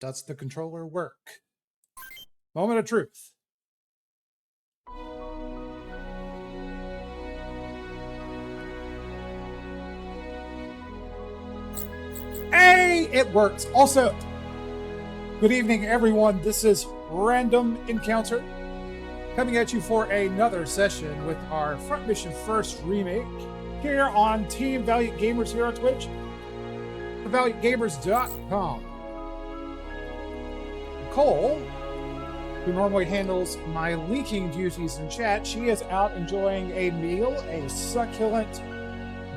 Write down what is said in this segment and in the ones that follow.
Does the controller work? Moment of truth. Hey, it works. Also, good evening, everyone. This is Random Encounter coming at you for another session with our Front Mission First remake here on Team Valiant Gamers here on Twitch, valiantgamers.com. Nicole, who normally handles my leaking duties in chat, she is out enjoying a meal, a succulent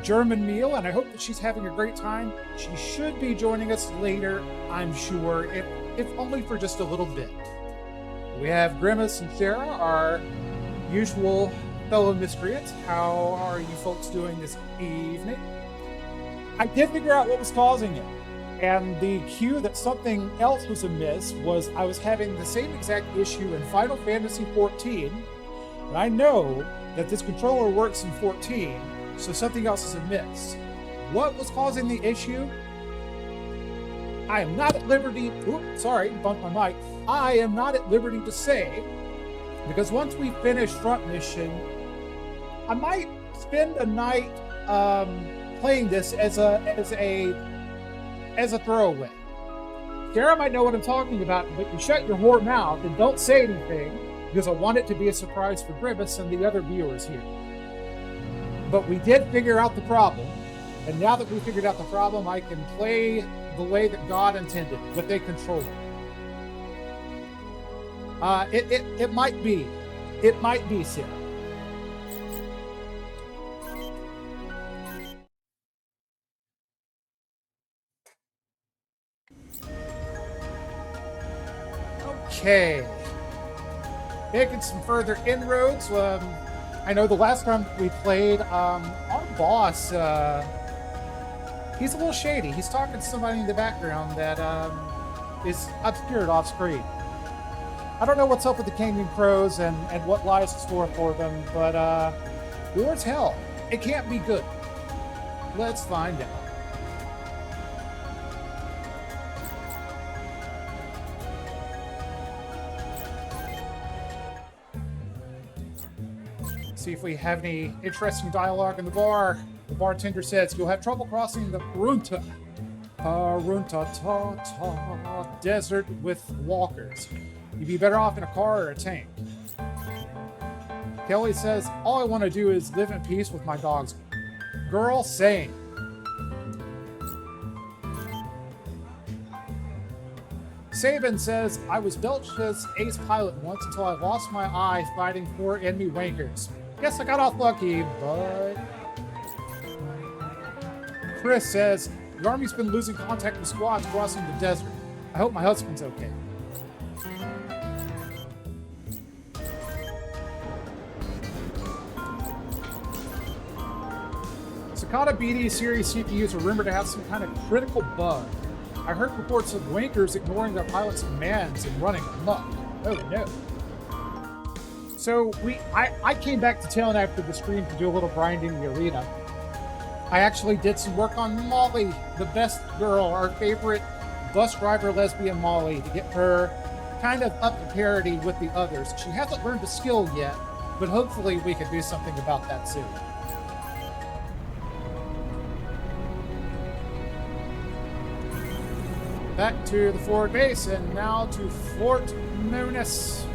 German meal, and I hope that she's having a great time. She should be joining us later, I'm sure, if only for just a little bit. We have Grimace and Sarah, our usual fellow miscreants. How are you folks doing this evening? I did figure out what was causing it. And the cue that something else was amiss was I was having the same exact issue in Final Fantasy XIV. And I know that this controller works in 14, so something else is amiss. What was causing the issue? I am not at liberty... Oops, sorry, bumped my mic. I am not at liberty to say, because once we finish Front Mission, I might spend a night playing this as a throwaway. Sarah might know what I'm talking about, but you shut your whore mouth and don't say anything, because I want it to be a surprise for Grimace and the other viewers here. But we did figure out the problem, and now that we figured out the problem, I can play the way that God intended, with a controller. It might be. It might be, Sarah. Okay, making some further inroads. I know the last time we played, our boss, he's a little shady. He's talking to somebody in the background that is obscured off screen. I don't know what's up with the Canyon Crows and what lies in store for them, but Lord's hell, it can't be good. Let's find out. See if we have any interesting dialogue in the bar. The bartender says, you'll have trouble crossing the Runta desert with walkers. You'd be better off in a car or a tank. Kelly says, all I want to do is live in peace with my dogs. Girl, same. Sabin says, I was Belch's ace pilot once until I lost my eye fighting 4 enemy wankers. Guess I got off lucky, but Chris says, the Army's been losing contact with squads crossing the desert. I hope my husband's okay. Cicada BD Series CPUs are rumored to have some kind of critical bug. I heard reports of wankers ignoring their pilot's commands and running amok. Oh no. So I came back to town after the stream to do a little grinding in the arena. I actually did some work on Molly, the best girl, our favorite bus driver lesbian Molly, to get her kind of up to parity with the others. She hasn't learned the skill yet, but hopefully we can do something about that soon. Back to the forward base, and now to Fort Munis.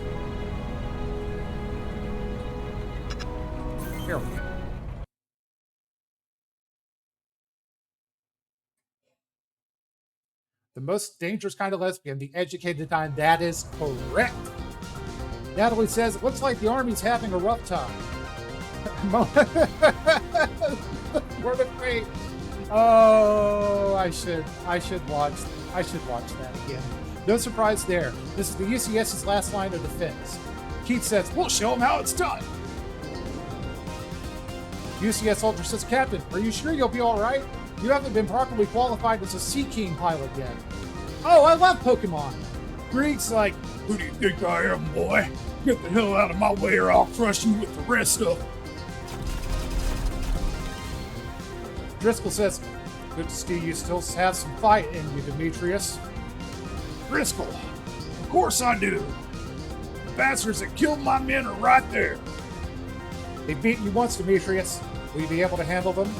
Here we go. The most dangerous kind of lesbian, the educated kind. That is correct. Natalie says, it looks like the Army's having a rough time. Word of fate. Oh, I should watch that again. No surprise there. This is the UCS's last line of defense. Keith says, we'll show them how it's done. UCS soldier says, Captain, are you sure you'll be all right? You haven't been properly qualified as a Sea King pilot yet. Oh, I love Pokemon. Greek's like, who do you think I am, boy? Get the hell out of my way or I'll crush you with the rest of them. Driscoll says, good to see you still have some fight in you, Demetrius. Driscoll, of course I do. The bastards that killed my men are right there. They've beaten you once, Demetrius. Will you be able to handle them?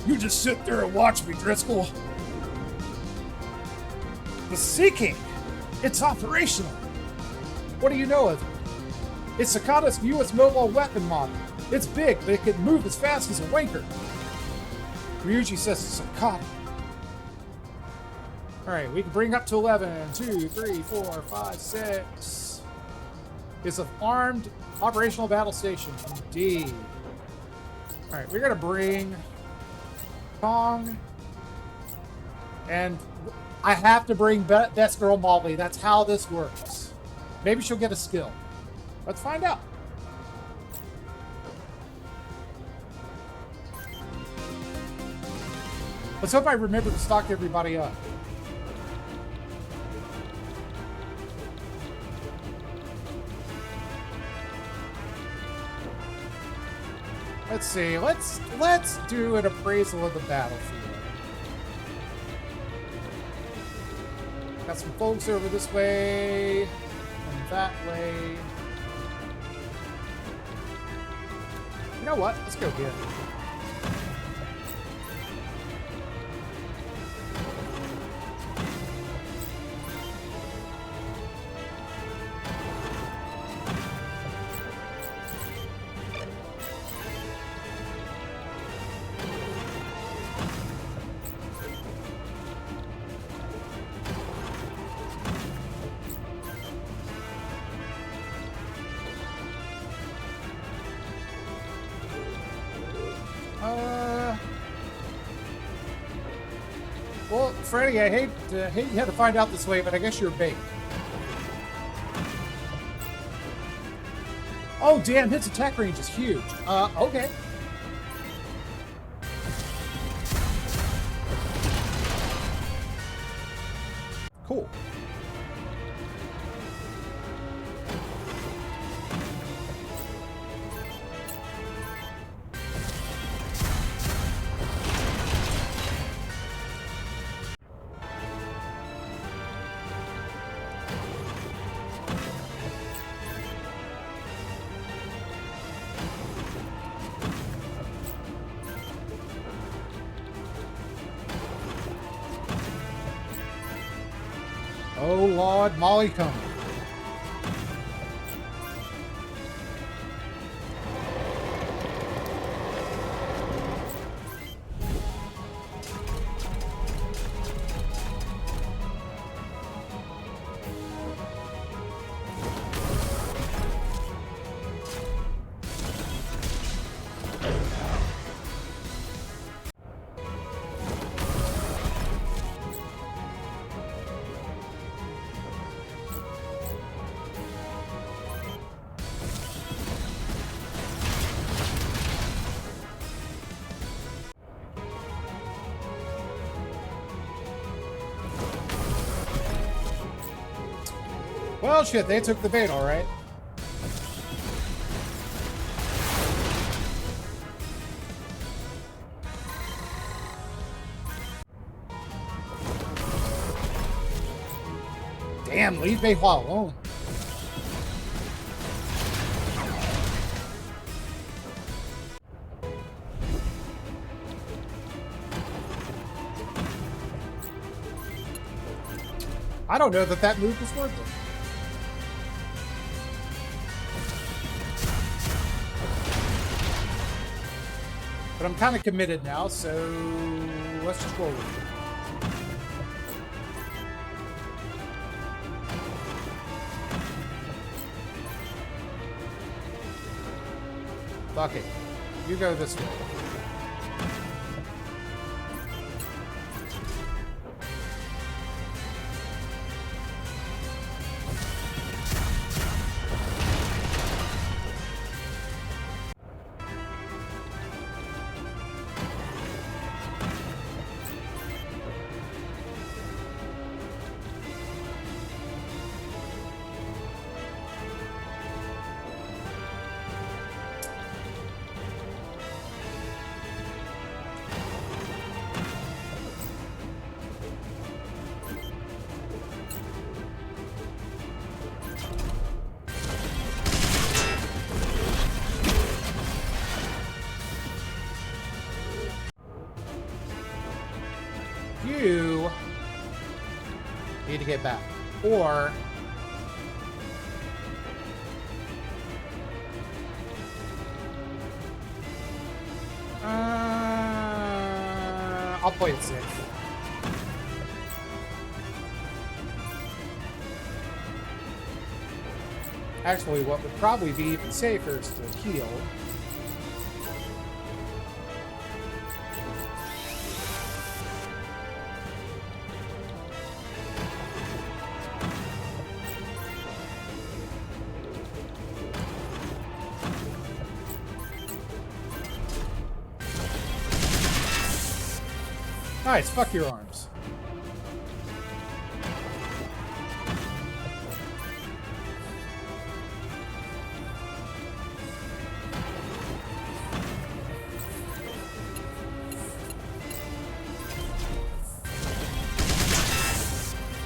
You just sit there and watch me, Driscoll. The Sea King. It's operational. What do you know of it? It's Cicada's newest mobile weapon model. It's big, but it can move as fast as a wanker. Ryuji says it's Cicada. Alright, we can bring up to 11. 2, 3, 4, 5, 6. It's an armed operational battle station. Indeed. Alright, we're gonna bring Kong. And I have to bring Best Girl Molly. That's how this works. Maybe she'll get a skill. Let's find out. Let's hope I remember to stock everybody up. Let's see. Let's do an appraisal of the battlefield. Got some folks over this way and that way. You know what? Let's go here. Well, Freddy, I hate you had to find out this way, but I guess you're bait. Oh, damn, his attack range is huge. Okay. Cool. Oh, Lord, Molly coming. Well, shit, they took the bait, all right. Damn, leave Beihua alone. I don't know that that move was worth it. But I'm kind of committed now, so let's just roll with it. Fuck it. You go this way. You need to get back. Or I'll play it safe. Actually, what would probably be even safer is to heal. Nice, fuck your arms.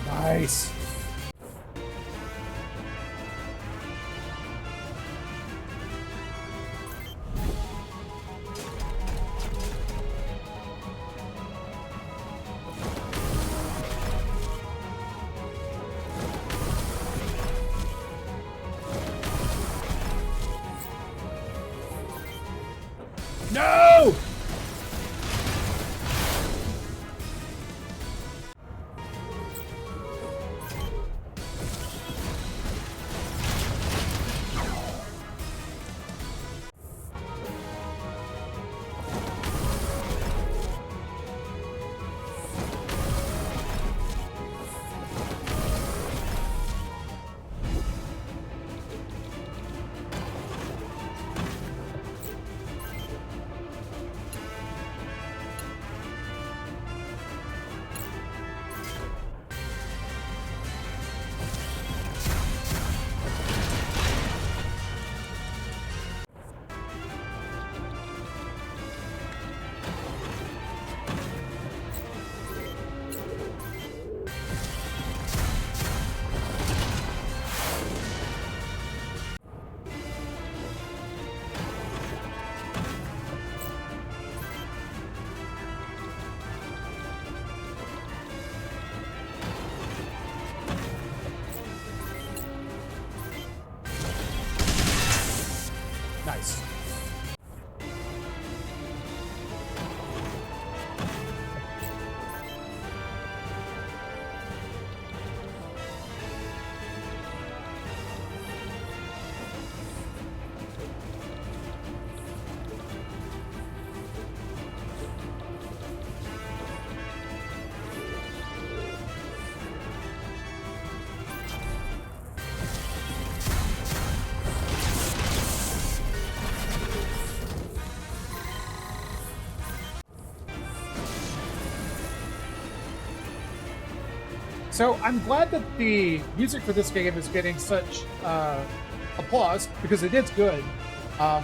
Nice. No! So I'm glad that the music for this game is getting such applause because it is good. I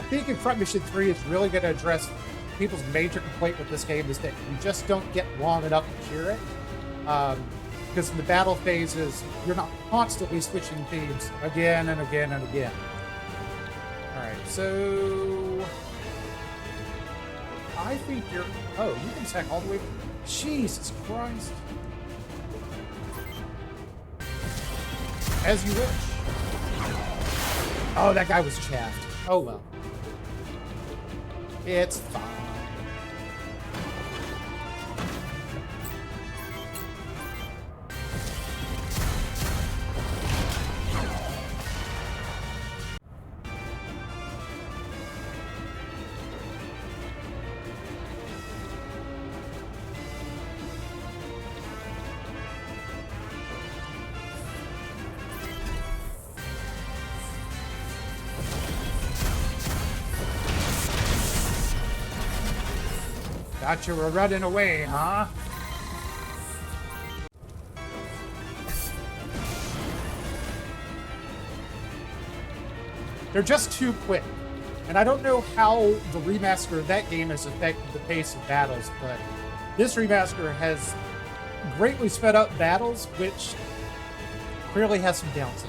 think in Front Mission 3 is really going to address people's major complaint with this game is that you just don't get long enough to hear it. Because in the battle phases, you're not constantly switching themes again and again and again. All right, so I think you're... Oh, you can attack all the way... Jesus Christ. As you wish. Oh, that guy was chaffed. Oh, well. It's fine. Thought you were running away, huh? They're just too quick. And I don't know how the remaster of that game has affected the pace of battles, but this remaster has greatly sped up battles, which clearly has some downsides.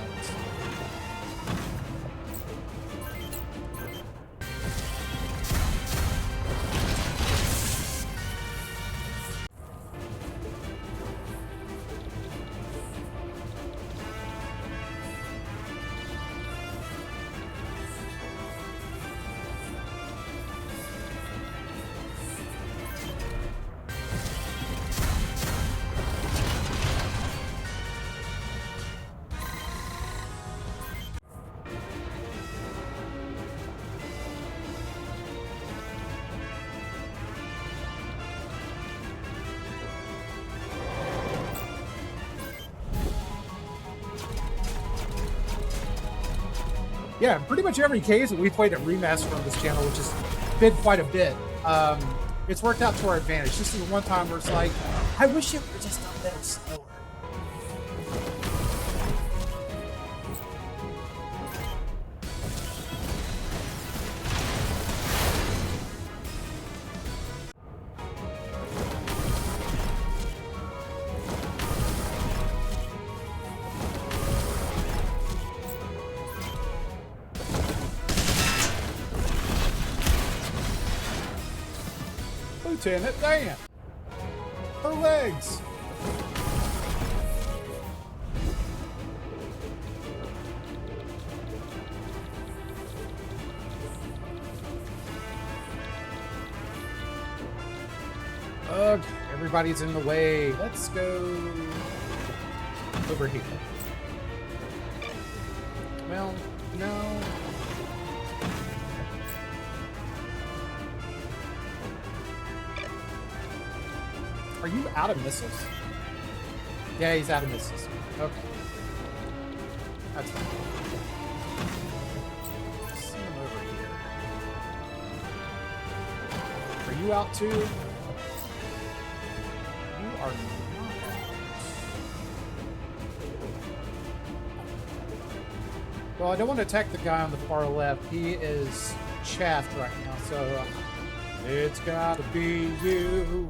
Yeah, pretty much every case that we played at Remaster on this channel, which has been quite a bit, it's worked out to our advantage. This is the one time where it's like, I wish it were just a little slower. Lieutenant Dan. Her legs. Ugh, everybody's in the way. Let's go over here. Well, no. Are you out of missiles? Yeah, he's out of missiles. Okay. That's fine. Send him over here. Are you out too? You are not out. Well, I don't want to attack the guy on the far left. He is chaffed right now, so it's gotta be you.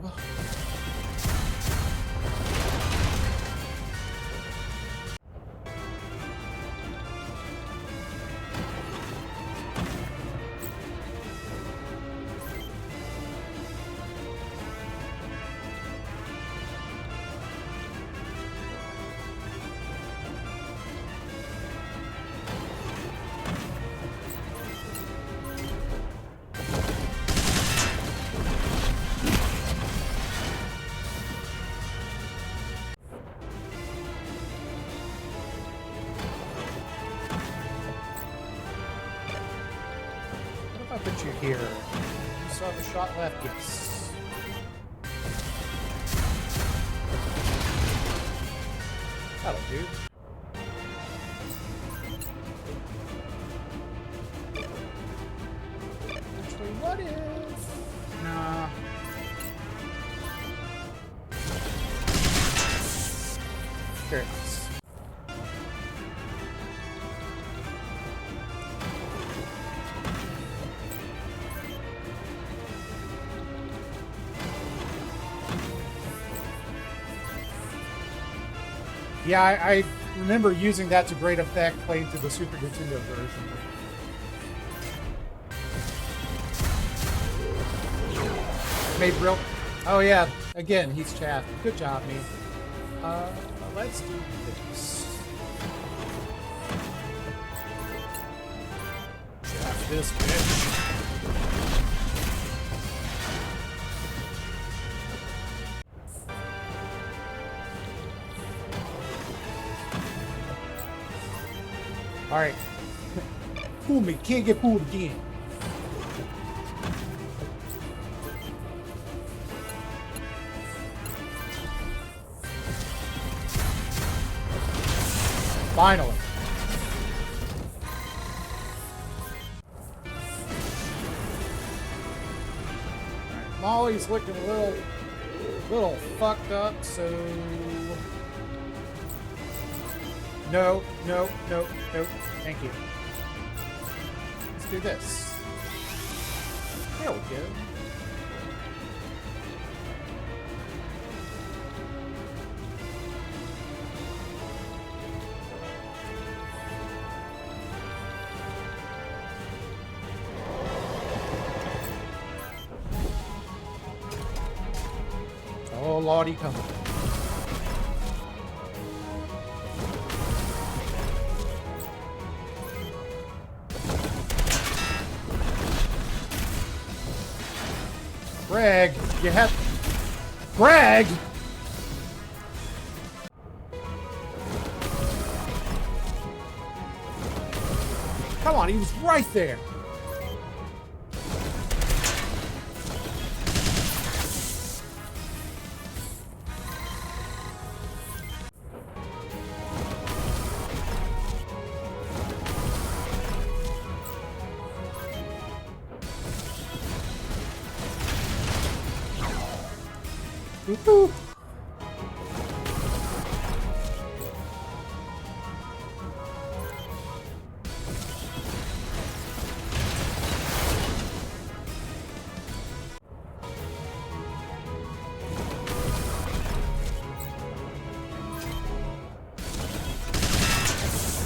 I'll put you here. You still have a shot left? Yes. That'll do. Actually, what if... Nah. Very nice. Yeah, I remember using that to great effect playing through the Super Nintendo version. Made real. Oh yeah, again, he's chaff. Good job, me. Let's do this. Chaff this bitch. All right. Fool me. Can't get fooled again. Finally. Right. Molly's looking a little fucked up, so... No. Thank you. Let's do this. There we go. Oh, Lordy, come on. Greg, you have... Greg! Come on, he was right there. Woo-hoo.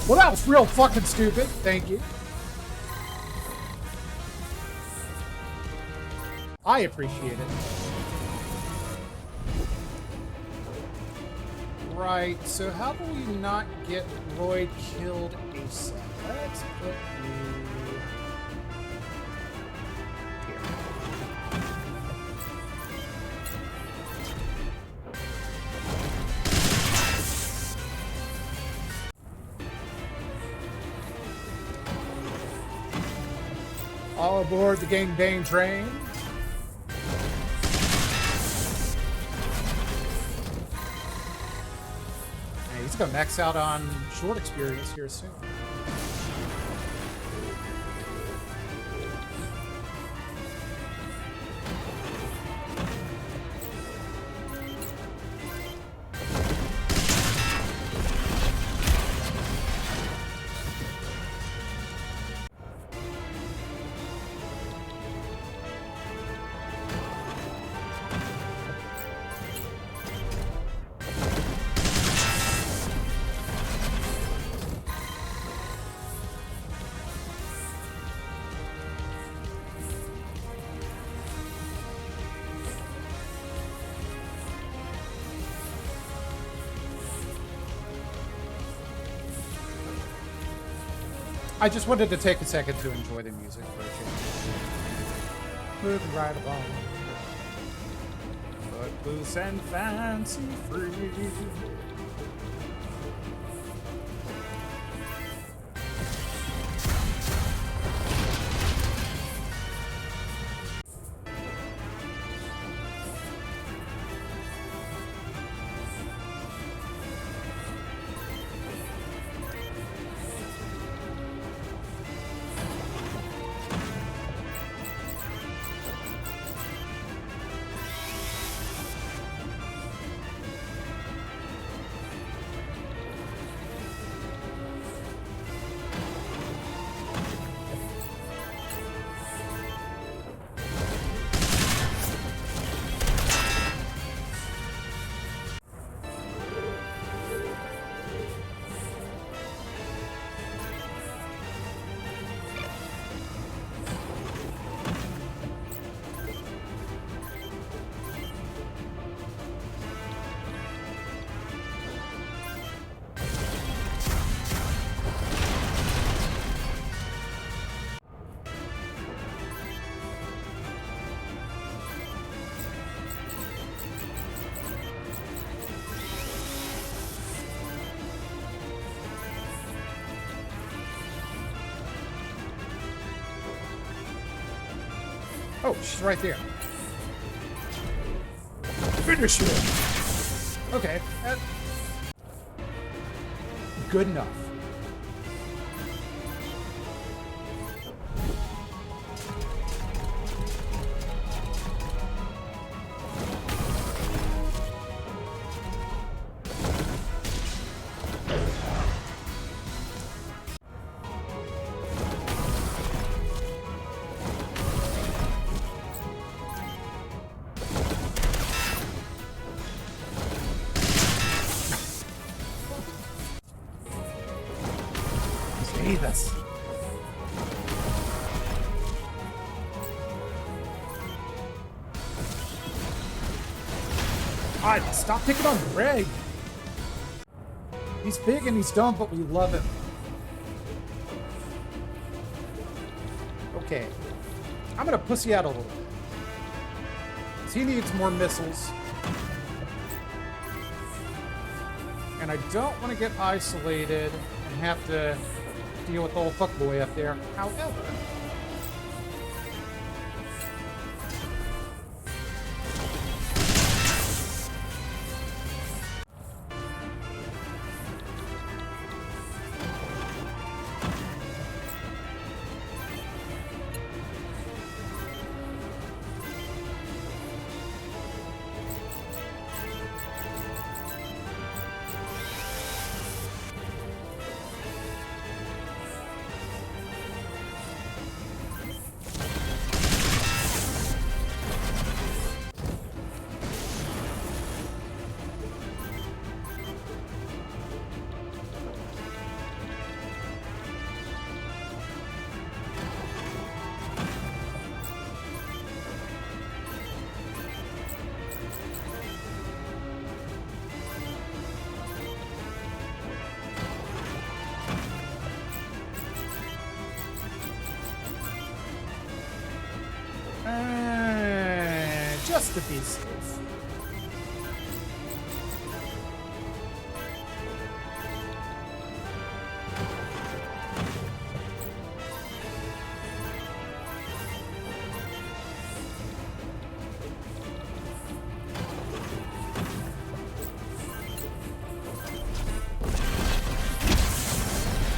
Well, that was real fucking stupid. Thank you. I appreciate it. Right, so how do we not get Royd killed ASAP? Let's put you here. All aboard the gangbang train. He's gonna max out on short experience here soon. I just wanted to take a second to enjoy the music for a change. Moving right along. Footloose and fancy free. Oh, she's right there. Finish her! Okay. Good enough. Jesus. God, stop picking on Greg. He's big and he's dumb, but we love him. Okay. I'm gonna pussy out a little bit. Because he needs more missiles. And I don't want to get isolated and have to deal with the old fuckboy up there. However, just to be safe.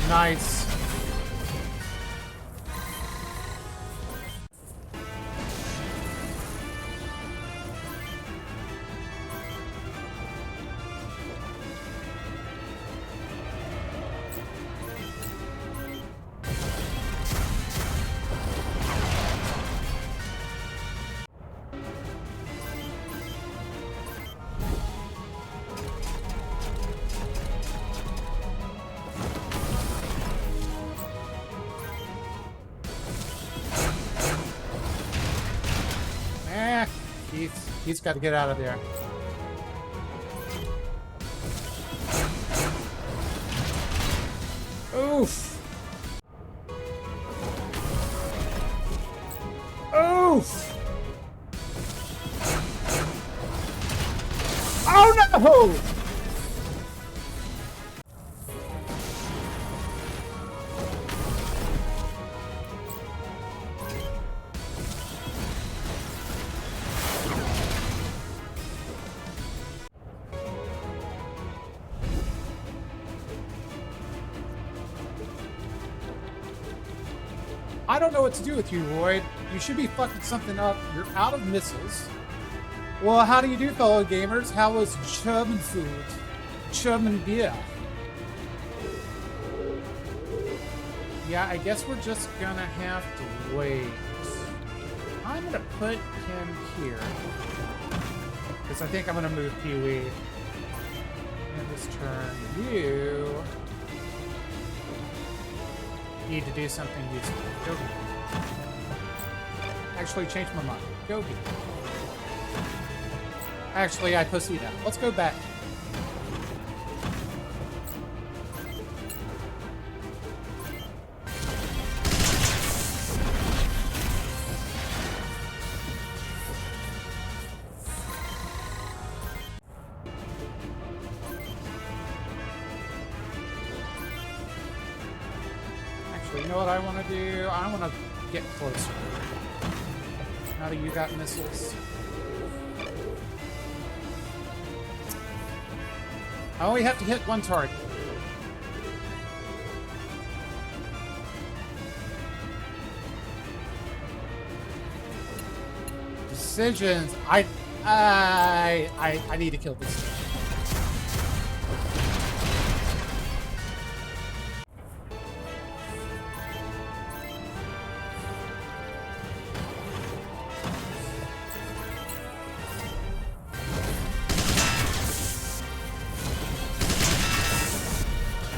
Nice. He's got to get out of there. Oof. Oof. Oh no! I don't know what to do with you, Royd. You should be fucking something up. You're out of missiles. Well, how do you do, fellow gamers? How was German food? German beer? Yeah, I guess we're just gonna have to wait. I'm gonna put him here. Because I think I'm gonna move Pee-wee. And this turn, you need to do something useful. Go here. Actually, change my mind. Go here. Actually, I pussied out. Let's go back. You know what I want to do? I want to get closer. None of you got missiles. I only have to hit one target. Decisions. I need to kill this guy.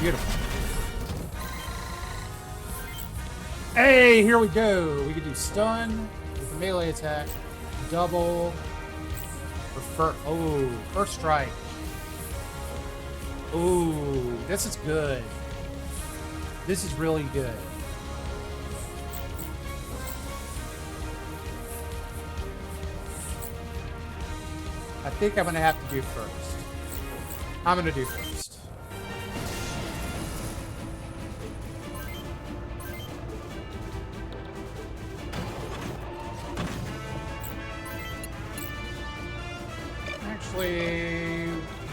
Beautiful. Hey, here we go. We can do stun with a melee attack, double, or first strike. Ooh, this is good. This is really good. I think I'm gonna have to do first. I'm gonna do first.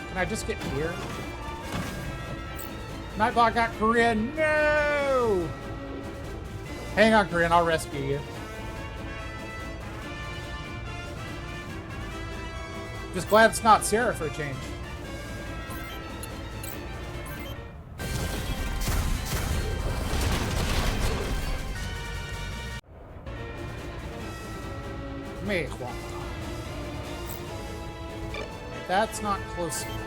Can I just get here? Nightbot got Korean. No! Hang on, Korean. I'll rescue you. Just glad it's not Sarah for a change. Mejuan. That's not close enough.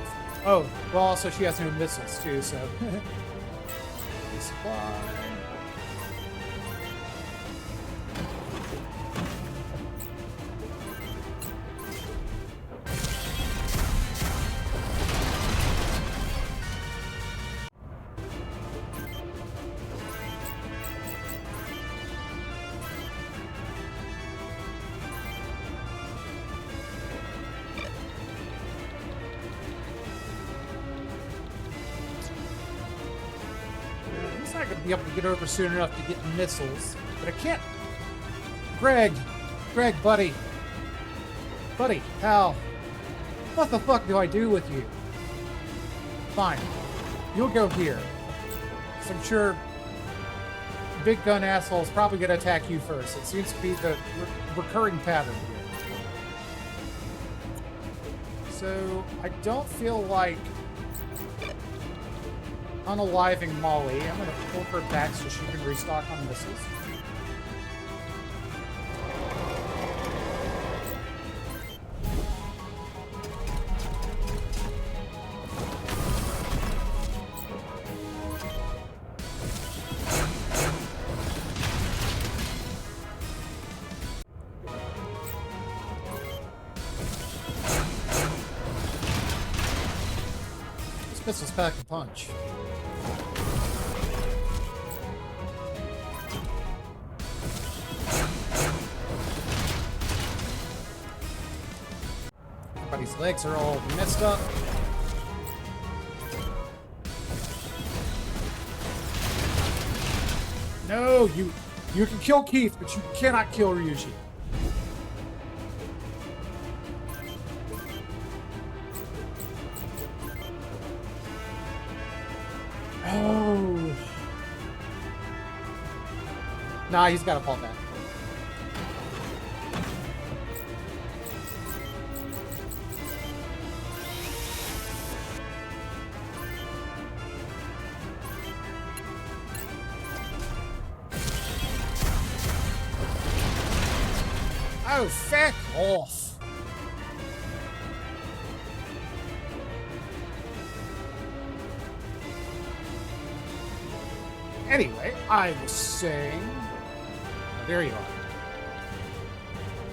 Oh, well, also she has no missiles too, so. Supply. Not going to be able to get over soon enough to get missiles, but I can't. Greg, buddy, pal, what the fuck do I do with you? Fine, you'll go here. So I'm sure big gun asshole's probably going to attack you first. It seems to be the recurring pattern here. So I don't feel like unaliving Molly. I'm going to pull her back so she can restock on missiles. This missile's pack a punch. Everybody's legs are all messed up. No, you can kill Keith, but you cannot kill Ryuji. Oh. Nah, he's got to fall back. Oh, fuck off. Anyway, I was saying... Oh, there you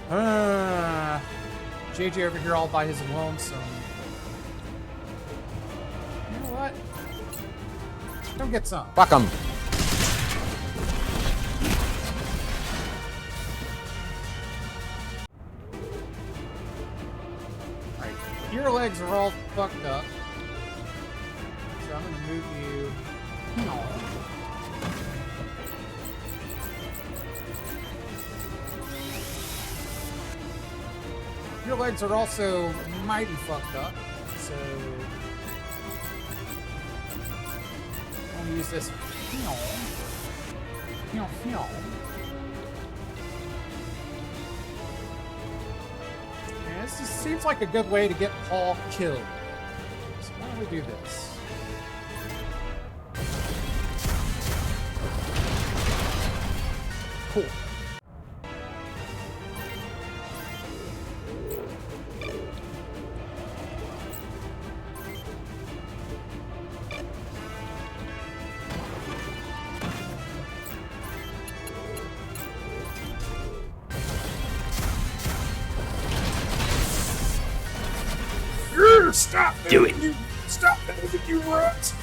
are. JJ over here all by his lonesome. You know what? Come get some. Fuck 'em. Your legs are all fucked up. So I'm gonna move you. No. Your legs are also mighty fucked up, so I'll use this. And this just seems like a good way to get Paul killed. So why don't we do this? Cool. Stop! Do it! Stop moving, you rats!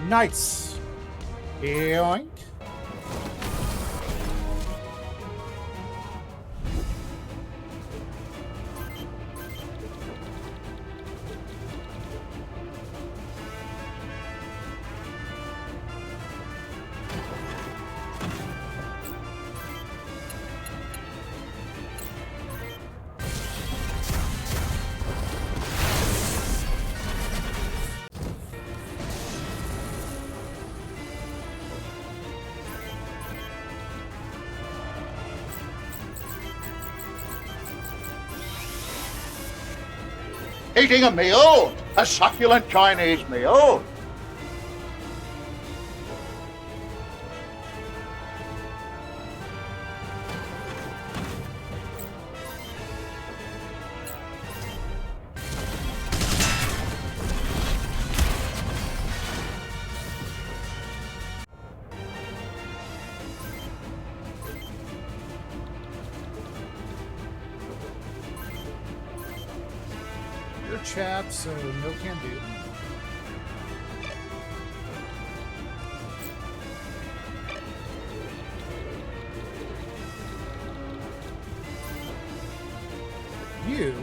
Nice. Yoink. Eating a meal, a succulent Chinese meal. You're chapped, so no can do. You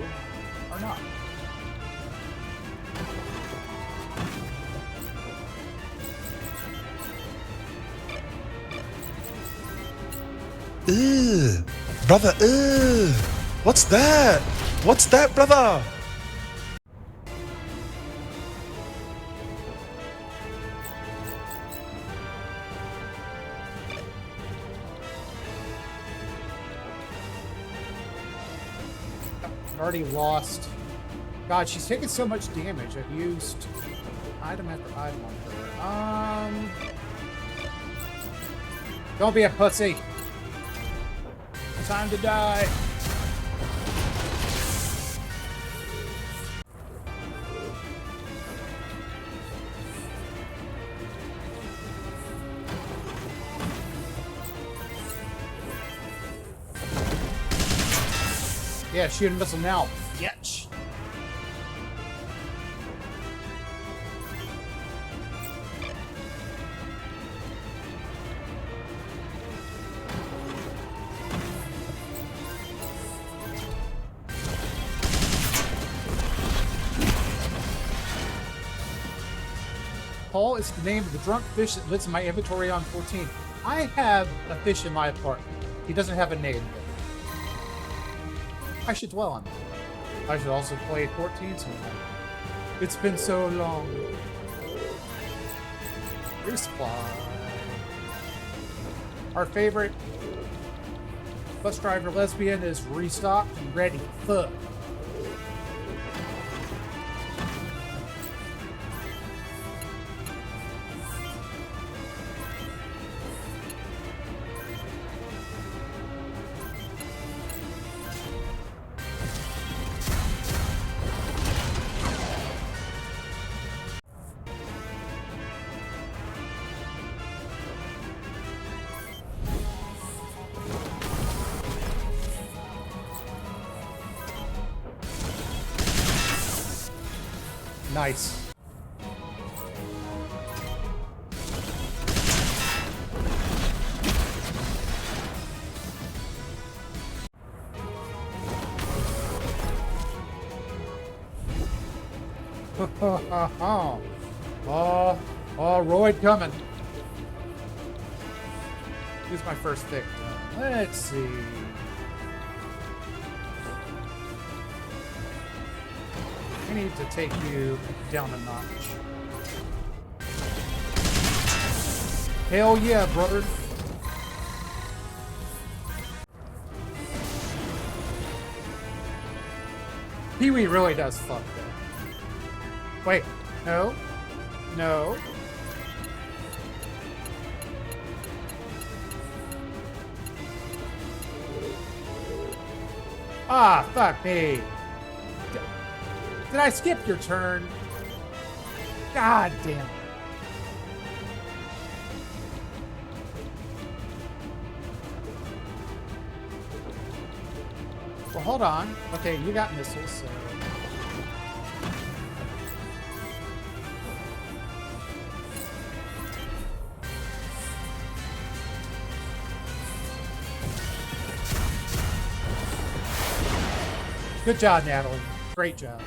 are not. Ugh, brother, ugh. What's that? What's that, brother? Already lost. God, she's taking so much damage. I've used item after item on her. Don't be a pussy. Time to die. Yeah, shoot a missile now, bitch. Paul is the name of the drunk fish that lives in my inventory on 14. I have a fish in my apartment. He doesn't have a name. I should dwell on that. I should also play 14 sometime. It's been so long. Resupply. Our favorite bus driver lesbian is restocked and ready for fuck. Nice. Oh, Royd coming. Who's my first victim? Let's see. I need to take you down a notch. Hell yeah, brother. Pee-wee really does fuck though. Wait, no. No. Ah, fuck me. Did I skip your turn? God damn it. Well, hold on. Okay, you got missiles, so... Good job, Natalie. Great job.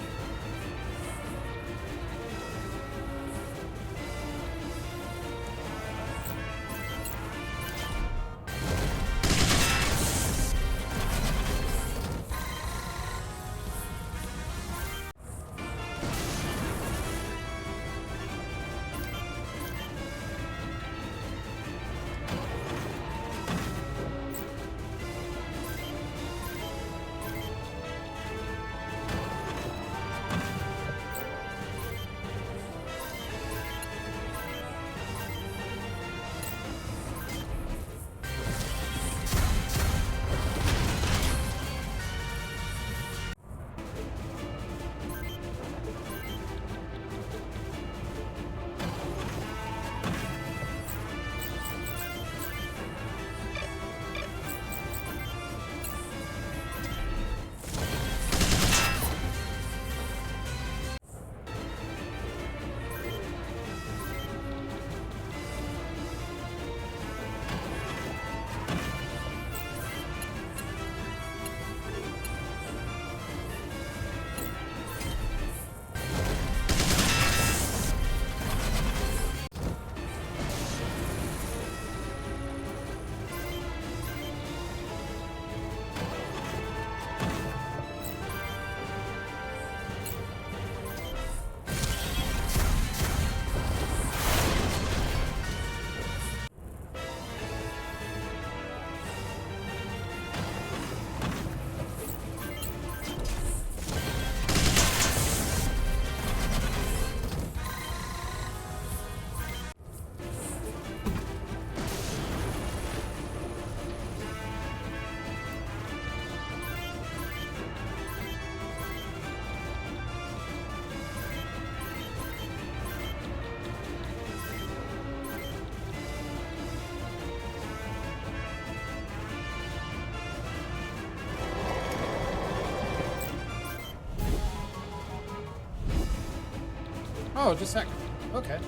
Oh, just a second. Okay.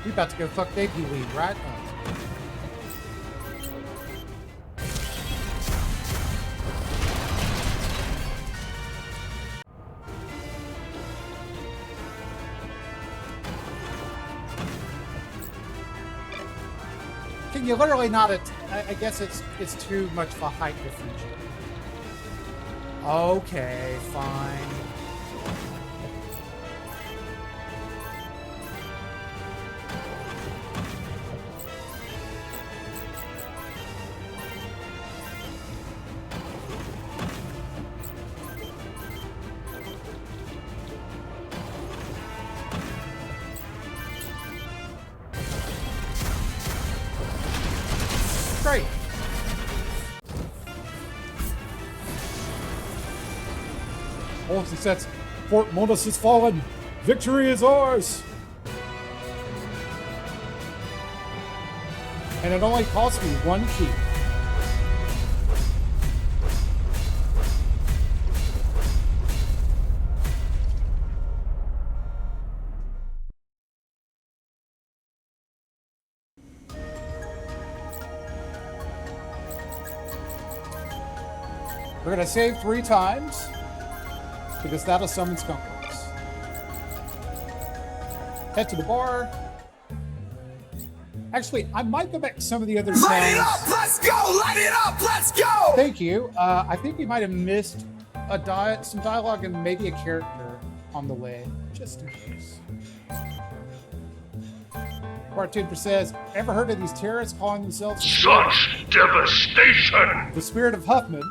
You about to go fuck Baby Weed, right? Oh. Can you literally not? I guess it's too much of a height differential. Okay, fine. Great. All success. Fort Modus has fallen. Victory is ours. And it only costs me 1 key. We're gonna save 3 times because that'll summon Skunkworks. Head to the bar. Actually, I might go back to some of the other sounds. Light it up! Let's go! Light it up! Let's go! Thank you. I think we might have missed some dialogue and maybe a character on the way, just in case. Bartender says, ever heard of these terrorists calling themselves Such devastation! the Spirit of Huffman?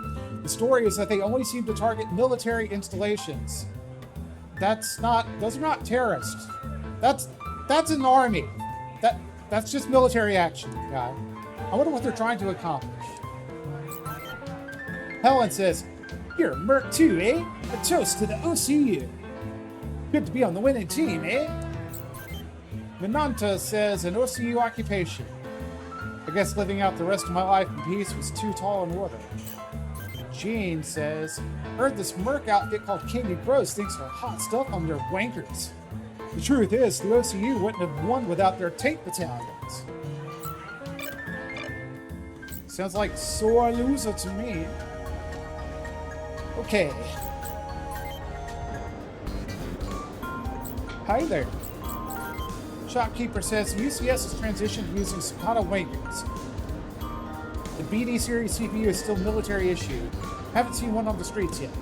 The story is that they only seem to target military installations. Those are not terrorists. That's an army. That's just military action, guy. I wonder what they're trying to accomplish. Helen says, you're a merc too, eh? A toast to the OCU. Good to be on the winning team, eh? Minanta says, an OCU occupation. I guess living out the rest of my life in peace was too tall an order. Jean says, heard this merc outfit called King of Gross thinks they're hot stuff on their wankers. The truth is, the OCU wouldn't have won without their tank battalions. Sounds like sore loser to me. Okay. Hi there. Shopkeeper says UCS has transitioned using Sakata wankers. The BD series CPU is still military issued. Haven't seen one on the streets yet.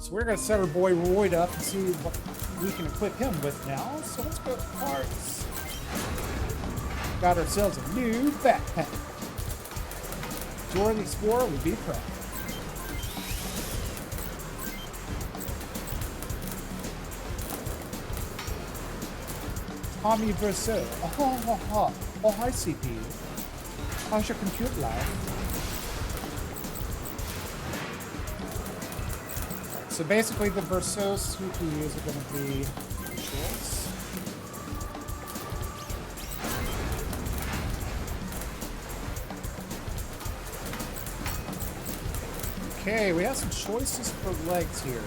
So we're gonna set our boy Royd up and see what we can equip him with now. So let's go to parts. Got ourselves a new backpack. Dora the Explorer would be proud. Tommy Verso. Oh, hi, CPU. How's your compute life? So basically, the Verso CPUs are going to be choice. Okay, we have some choices for legs here.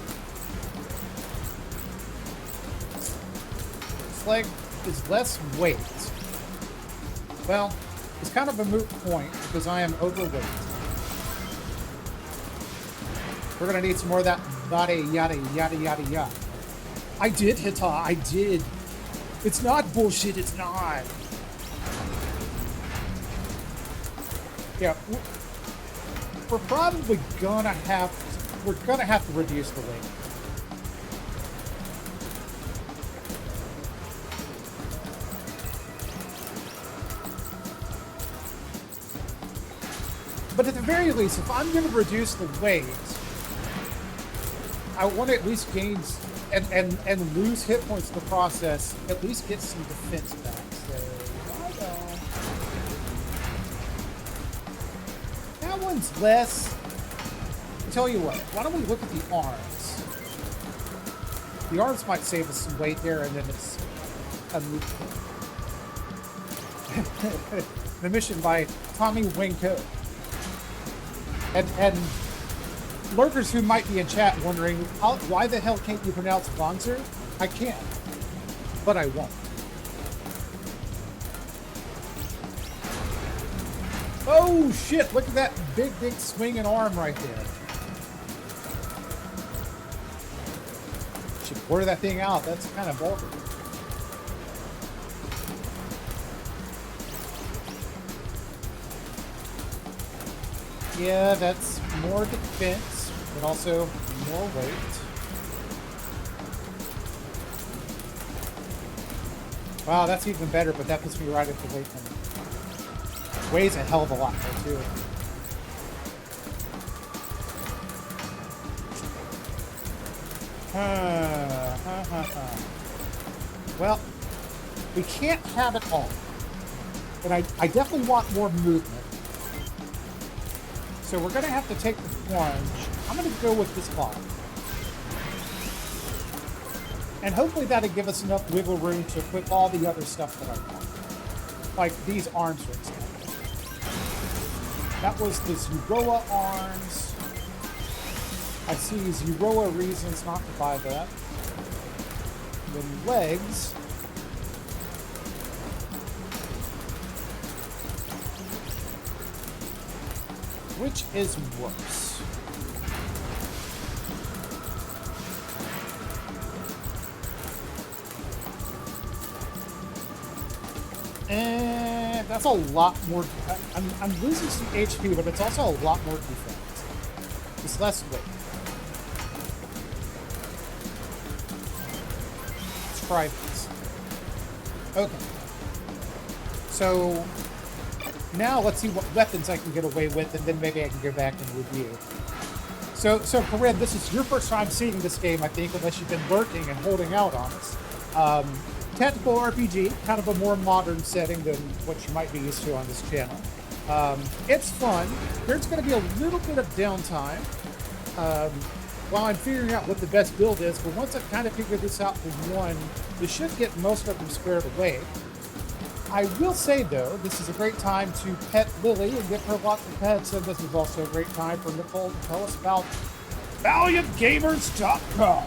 This leg is less weight. Well, it's kind of a moot point because I am overweight. We're gonna need some more of that yada yada yada yada yada. I did, Hita, I did. It's not bullshit, it's not. Yeah, we're probably gonna have to reduce the weight. But at the very least, if I'm going to reduce the weight, I want to at least gain and lose hit points in the process, at least get some defense back. So, that one's less. I'll tell you what, why don't we look at the arms? The arms might save us some weight there, and then it's a moot point. The mission by Tommy Winko. And lurkers who might be in chat wondering, why the hell can't you pronounce Bonzer? I can, but I won't. Oh shit, look at that big swinging arm right there. Should blur that thing out, that's kind of vulgar. Yeah, that's more defense, but also more weight. Wow, that's even better, but that puts me right at the weight limit. Weighs a hell of a lot more, too. Well, we can't have it all. But I definitely want more movement. So we're going to have to take the plunge. I'm going to go with this bot. And hopefully that'll give us enough wiggle room to equip all the other stuff that I want. Like these arms, for example. That was the Zeroa arms. I see Zeroa reasons not to buy that. Then legs. Which is worse? And that's a lot more. I'm losing some HP, but it's also a lot more defense. It's less weight. Let's try this. Okay. So now let's see what weapons I can get away with, and then maybe I can go back and review. So Corinne, this is your first time seeing this game, I think, unless you've been lurking and holding out on us. Tactical RPG, kind of a more modern setting than what you might be used to on this channel. It's fun. There's going to be a little bit of downtime while I'm figuring out what the best build is, but once I kind of figure this out for one, this should get most of them squared away. I will say, though, this is a great time to pet Lily and give her lots of pets, and this is also a great time for Nicole to tell us about ValiantGamers.com.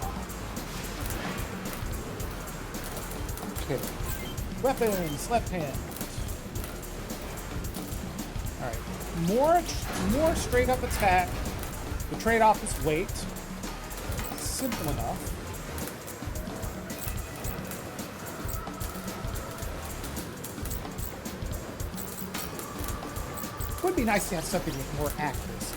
Okay. Weapons, left hand. Alright. More straight up attack. The trade-off is weight. Simple enough. Would be nice to have something with more accuracy.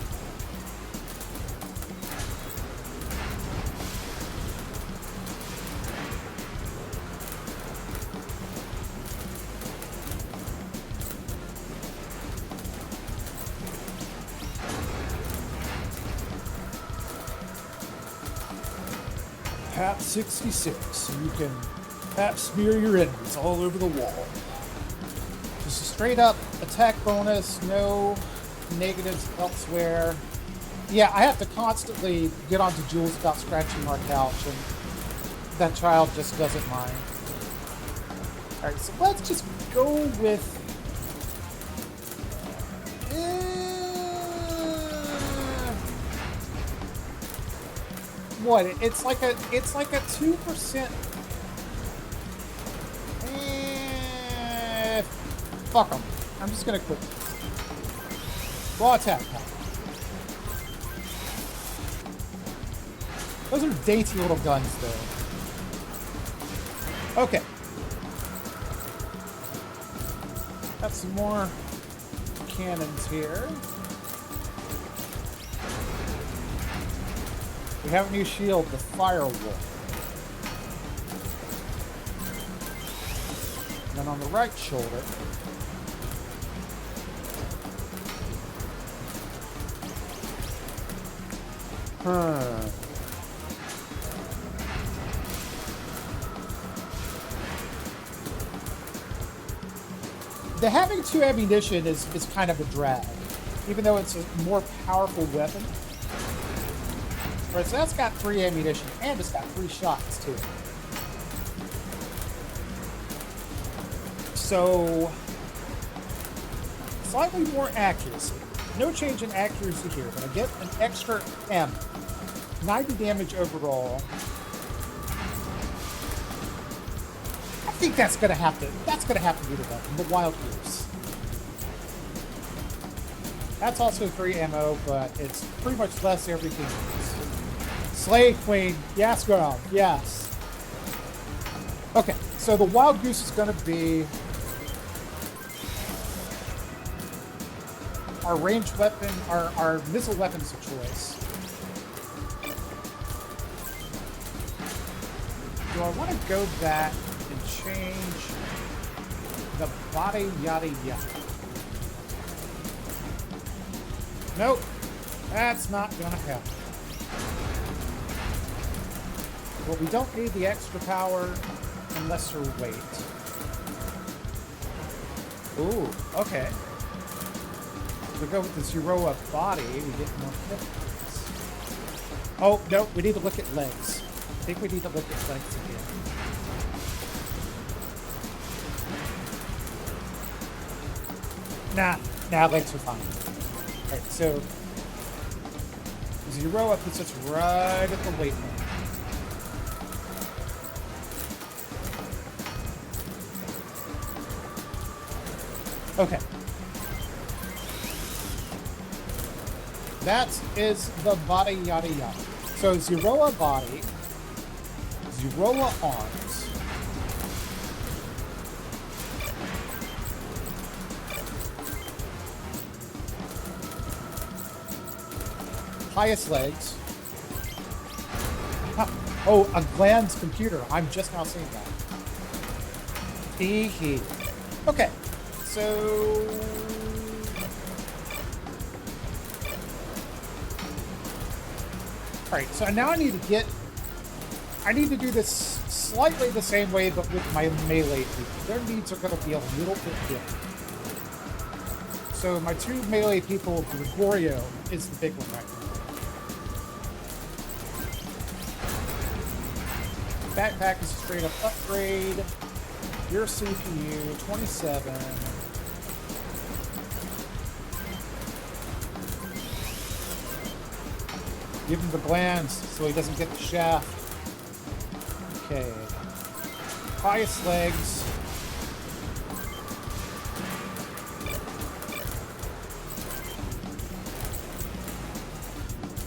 Pap 66, so you can pap smear your enemies all over the wall. Just a straight up attack bonus, no negatives elsewhere. Yeah, I have to constantly get onto Jules about scratching our couch, and that child just doesn't mind. Alright, so let's just go with... what? It's like a 2%... fuck them. I'm just gonna quit. Raw attack power. Those are dainty little guns, though. Okay. Got some more cannons here. We have a new shield, the Firewall. And then on the right shoulder, the having 2 ammunition is kind of a drag, even though it's a more powerful weapon. Right, so that's got 3 ammunition, and it's got 3 shots, too. So, slightly more accuracy. No change in accuracy here, but I get an extra M. 90 damage overall. I think that's gonna have to be the weapon, the Wild Goose. That's also 3 ammo, but it's pretty much less everything else. Slay Queen, yes girl, yes. Okay, so the Wild Goose is gonna be our ranged weapon, our missile weapons of choice. Do I want to go back and change the body yada yada? Nope, that's not gonna happen. Well, we don't need the extra power and lesser weight. Ooh, okay. We go with the Zeroa body, we get more hit points. Oh, no, we need to look at legs. I think we need to look at legs again. Nah, legs are fine. Alright, so Zeroa puts us right at the weight limit. Okay. That is the body, yada yada. So Zeroa body, Zeroa arms, highest legs. Oh, a Gland's computer. I'm just now seeing that. Hee hee. Okay, so all right. So now I need to do this slightly the same way, but with my melee people. Their needs are going to be a little bit different. So my two melee people, Gregorio, is the big one right now. Backpack is a straight up upgrade. Your CPU, 27. Give him the glands so he doesn't get the shaft. Okay. Highest legs.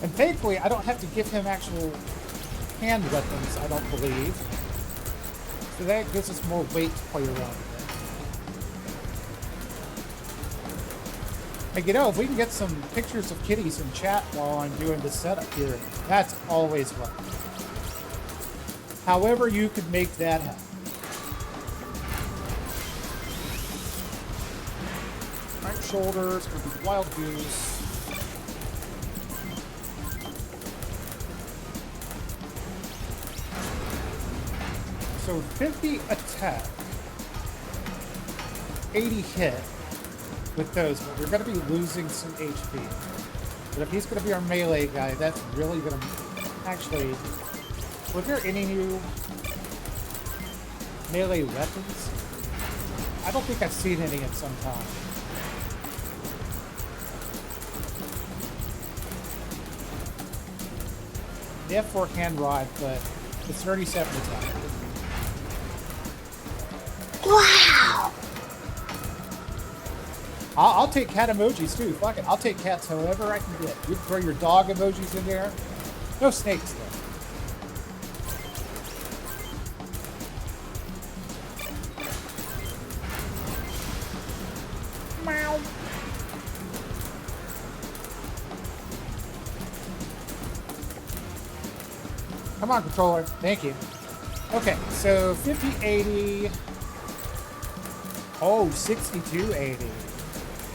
And thankfully, I don't have to give him actual hand weapons, I don't believe. So that gives us more weight to play around with. And you know, if we can get some pictures of kitties in chat while I'm doing this setup here, that's always welcome. However you could make that happen. Right shoulder, it's going to be wild goose. So 50 attack, 80 hit with those, but we're going to be losing some HP. But if he's going to be our melee guy, that's really going to... Actually, were there any new melee weapons? I don't think I've seen any in some time. They have 4 hand rod, but it's 37 attack. Wow! I'll take cat emojis too. Fuck it. I'll take cats however I can get. You can throw your dog emojis in there. No snakes though. Meow. Come on, controller. Thank you. Okay, so 5080. Oh, 6280.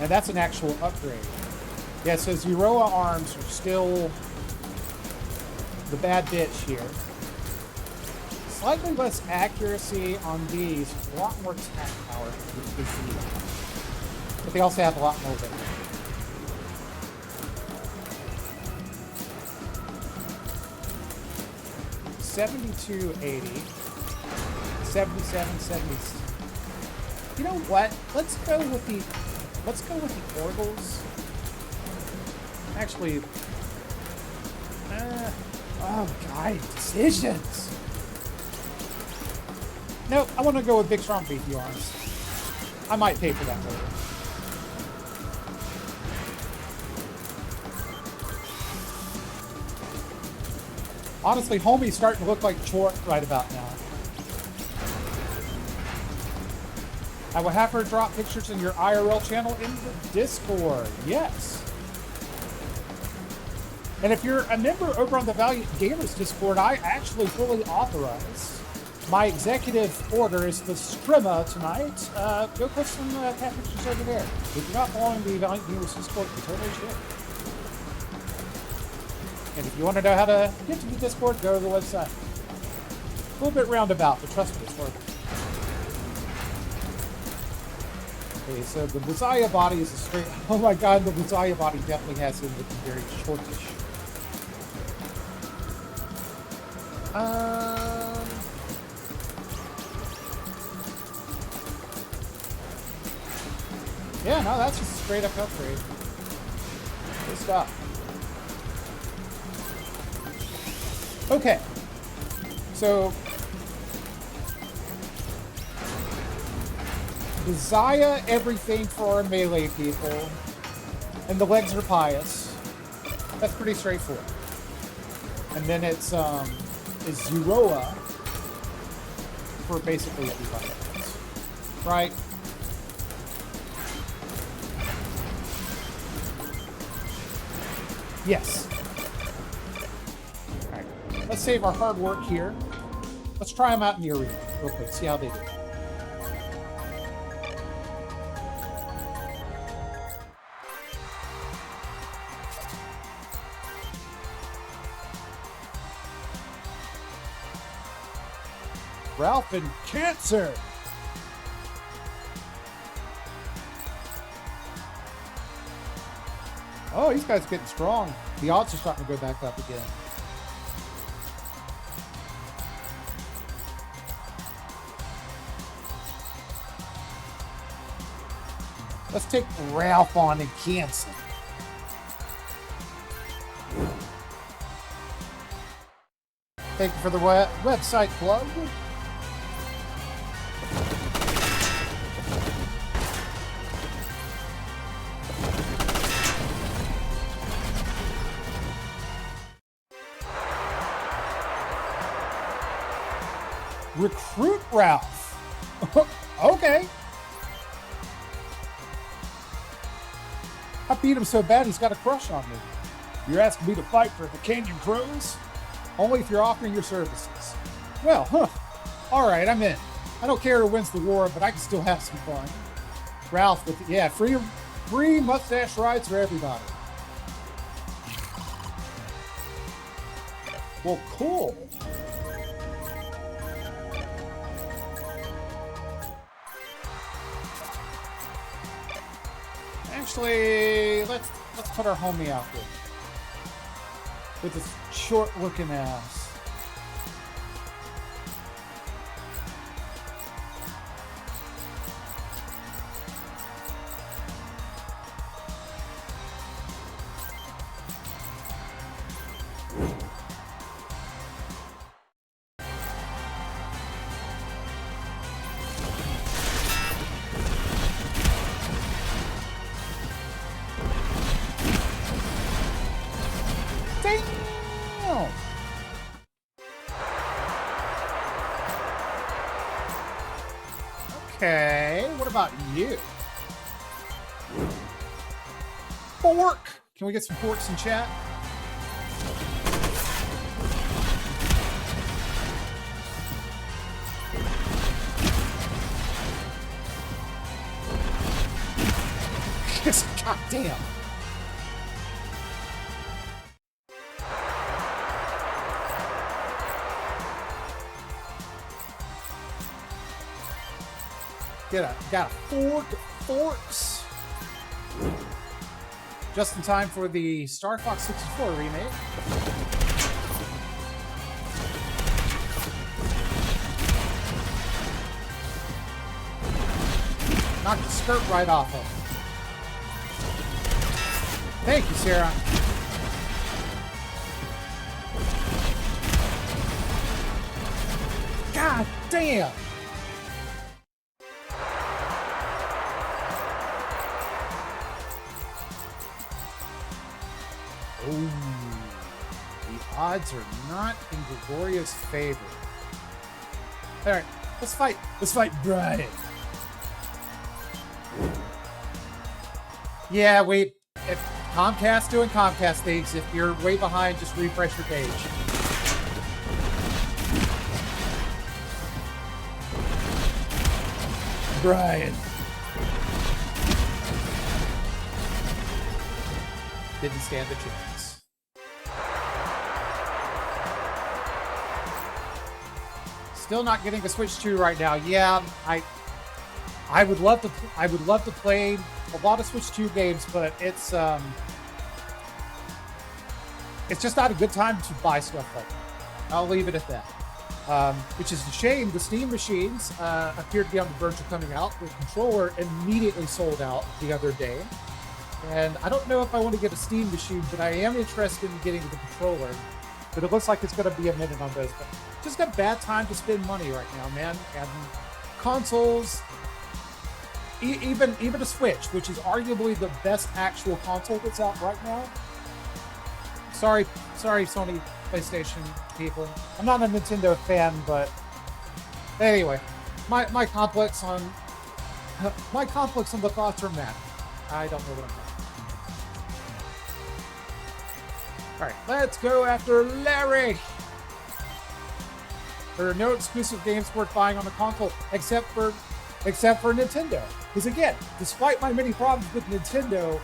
And that's an actual upgrade. Yeah, so Zeroa arms are still the bad bitch here. Slightly less accuracy on these, a lot more attack power with the Z. But they also have a lot more weight. $72.80, 77.70. You know what? Let's go with the orgals. Actually, oh god, decisions. Nope, I want to go with big strong beefy arms. I might pay for that later. Honestly, homie's starting to look like Chort right about now. I will have her drop pictures in your IRL channel in the Discord. Yes. And if you're a member over on the Valiant Gamers Discord, I actually fully authorize. My executive order is the strimma tonight. Go put some cat pictures over there. If you're not following the Valiant Gamers Discord, you totally should. And if you want to know how to get to the Discord, go to the website. A little bit roundabout, but trust me, it's worth it. Okay, so the Messiah body is a straight... Oh my god, the Messiah body definitely has him looking very shortish. Yeah, no, that's just a straight up upgrade. Good stuff. Okay. So Desire everything for our melee people. And the legs are pious. That's pretty straightforward. And then it's is Zeroa for basically everybody else. Right? Yes. Alright. Let's save our hard work here. Let's try them out in the arena real quick, see how they do. Ralph and Cancer. Oh, these guys are getting strong. The odds are starting to go back up again. Let's take Ralph on and Cancer. Thank you for the website plug. Recruit Ralph. Okay. I beat him so bad he's got a crush on me. You're asking me to fight for the Canyon Crows? Only if you're offering your services. Well, all right, I'm in. I don't care who wins the war, but I can still have some fun. Ralph, with yeah, free mustache rides for everybody. Well, cool. Actually, let's put our homie out there with his short-looking ass. Okay, what about you? Fork! Can we get some forks in chat? God damn. Got a forks. Just in time for the Star Fox 64 remake. Knocked the skirt right off of. Thank you, Sarah. God damn. Ooh, the odds are not in Gregorio's favor. All right, let's fight. Let's fight Brian. Yeah, wait. If Comcast doing Comcast things, if you're way behind, just refresh your page. Brian. Didn't stand a chance. Still not getting a Switch 2 right now. Yeah, I would love to play a lot of Switch 2 games, but it's just not a good time to buy stuff like that. I'll leave it at that. which is a shame. The Steam machines appear to be on the verge of coming out. The controller immediately sold out the other day. And I don't know if I want to get a Steam machine, but I am interested in getting the controller. But it looks like it's going to be a minute on those. But just a bad time to spend money right now, man. And consoles, even a Switch, which is arguably the best actual console that's out right now. Sorry, Sony PlayStation people. I'm not a Nintendo fan, but anyway, my complex on the thoughts are mad. I don't know what I'm talking. All right, let's go after Larry. There are no exclusive games worth buying on the console except for Nintendo. Because again, despite my many problems with Nintendo,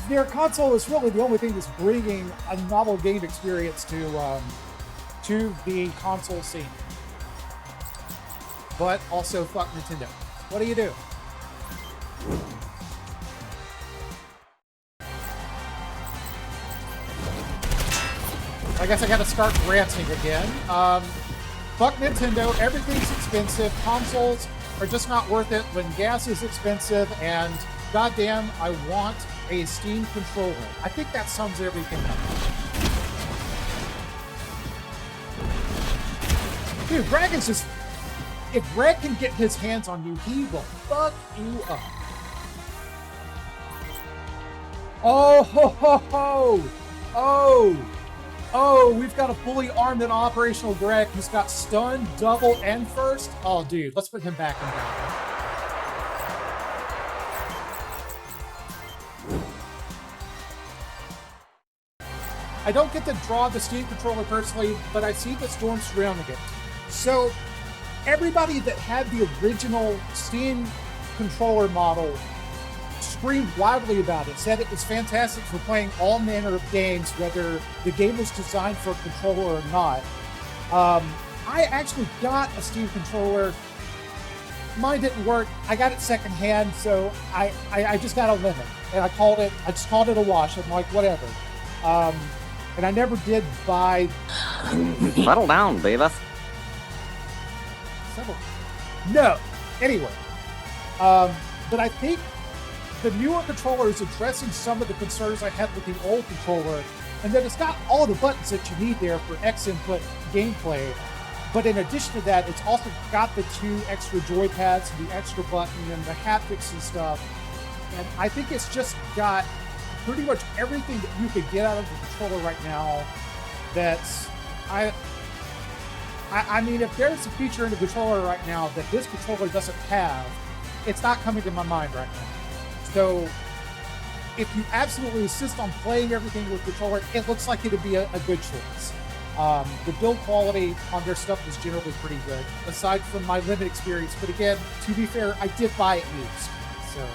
their console is really the only thing that's bringing a novel game experience to the console scene. But also, fuck Nintendo. What do you do? I guess I gotta start ranting again. Fuck Nintendo, everything's expensive. Consoles are just not worth it when gas is expensive, and goddamn, I want a Steam controller. I think that sums everything up. Dude, Greg is just... If Greg can get his hands on you, he will fuck you up. Oh, ho, ho, ho! Oh, we've got a fully armed and operational Greg who's got stun, double, and first. Oh, dude, let's put him back in battle. I don't get to draw the Steam controller personally, but I see the storm surrounding it. So, everybody that had the original Steam controller model screamed loudly about it, said it was fantastic for playing all manner of games, whether the game was designed for a controller or not. I actually got a Steam controller. Mine didn't work. I got it secondhand, so I just got a limit, and I just called it a wash. I'm like, whatever. And I never did buy. Settle down, Beavis. No. Anyway, but I think the newer controller is addressing some of the concerns I had with the old controller, and that it's got all the buttons that you need there for X input gameplay. But in addition to that, it's also got the 2 extra joy pads, and the extra button, and the haptics and stuff. And I think it's just got pretty much everything that you could get out of the controller right now. That's I mean, if there's a feature in the controller right now that this controller doesn't have, it's not coming to my mind right now. So, if you absolutely insist on playing everything with the controller, it looks like it would be a good choice. The build quality on their stuff is generally pretty good, aside from my limited experience. But again, to be fair, I did buy it used. So,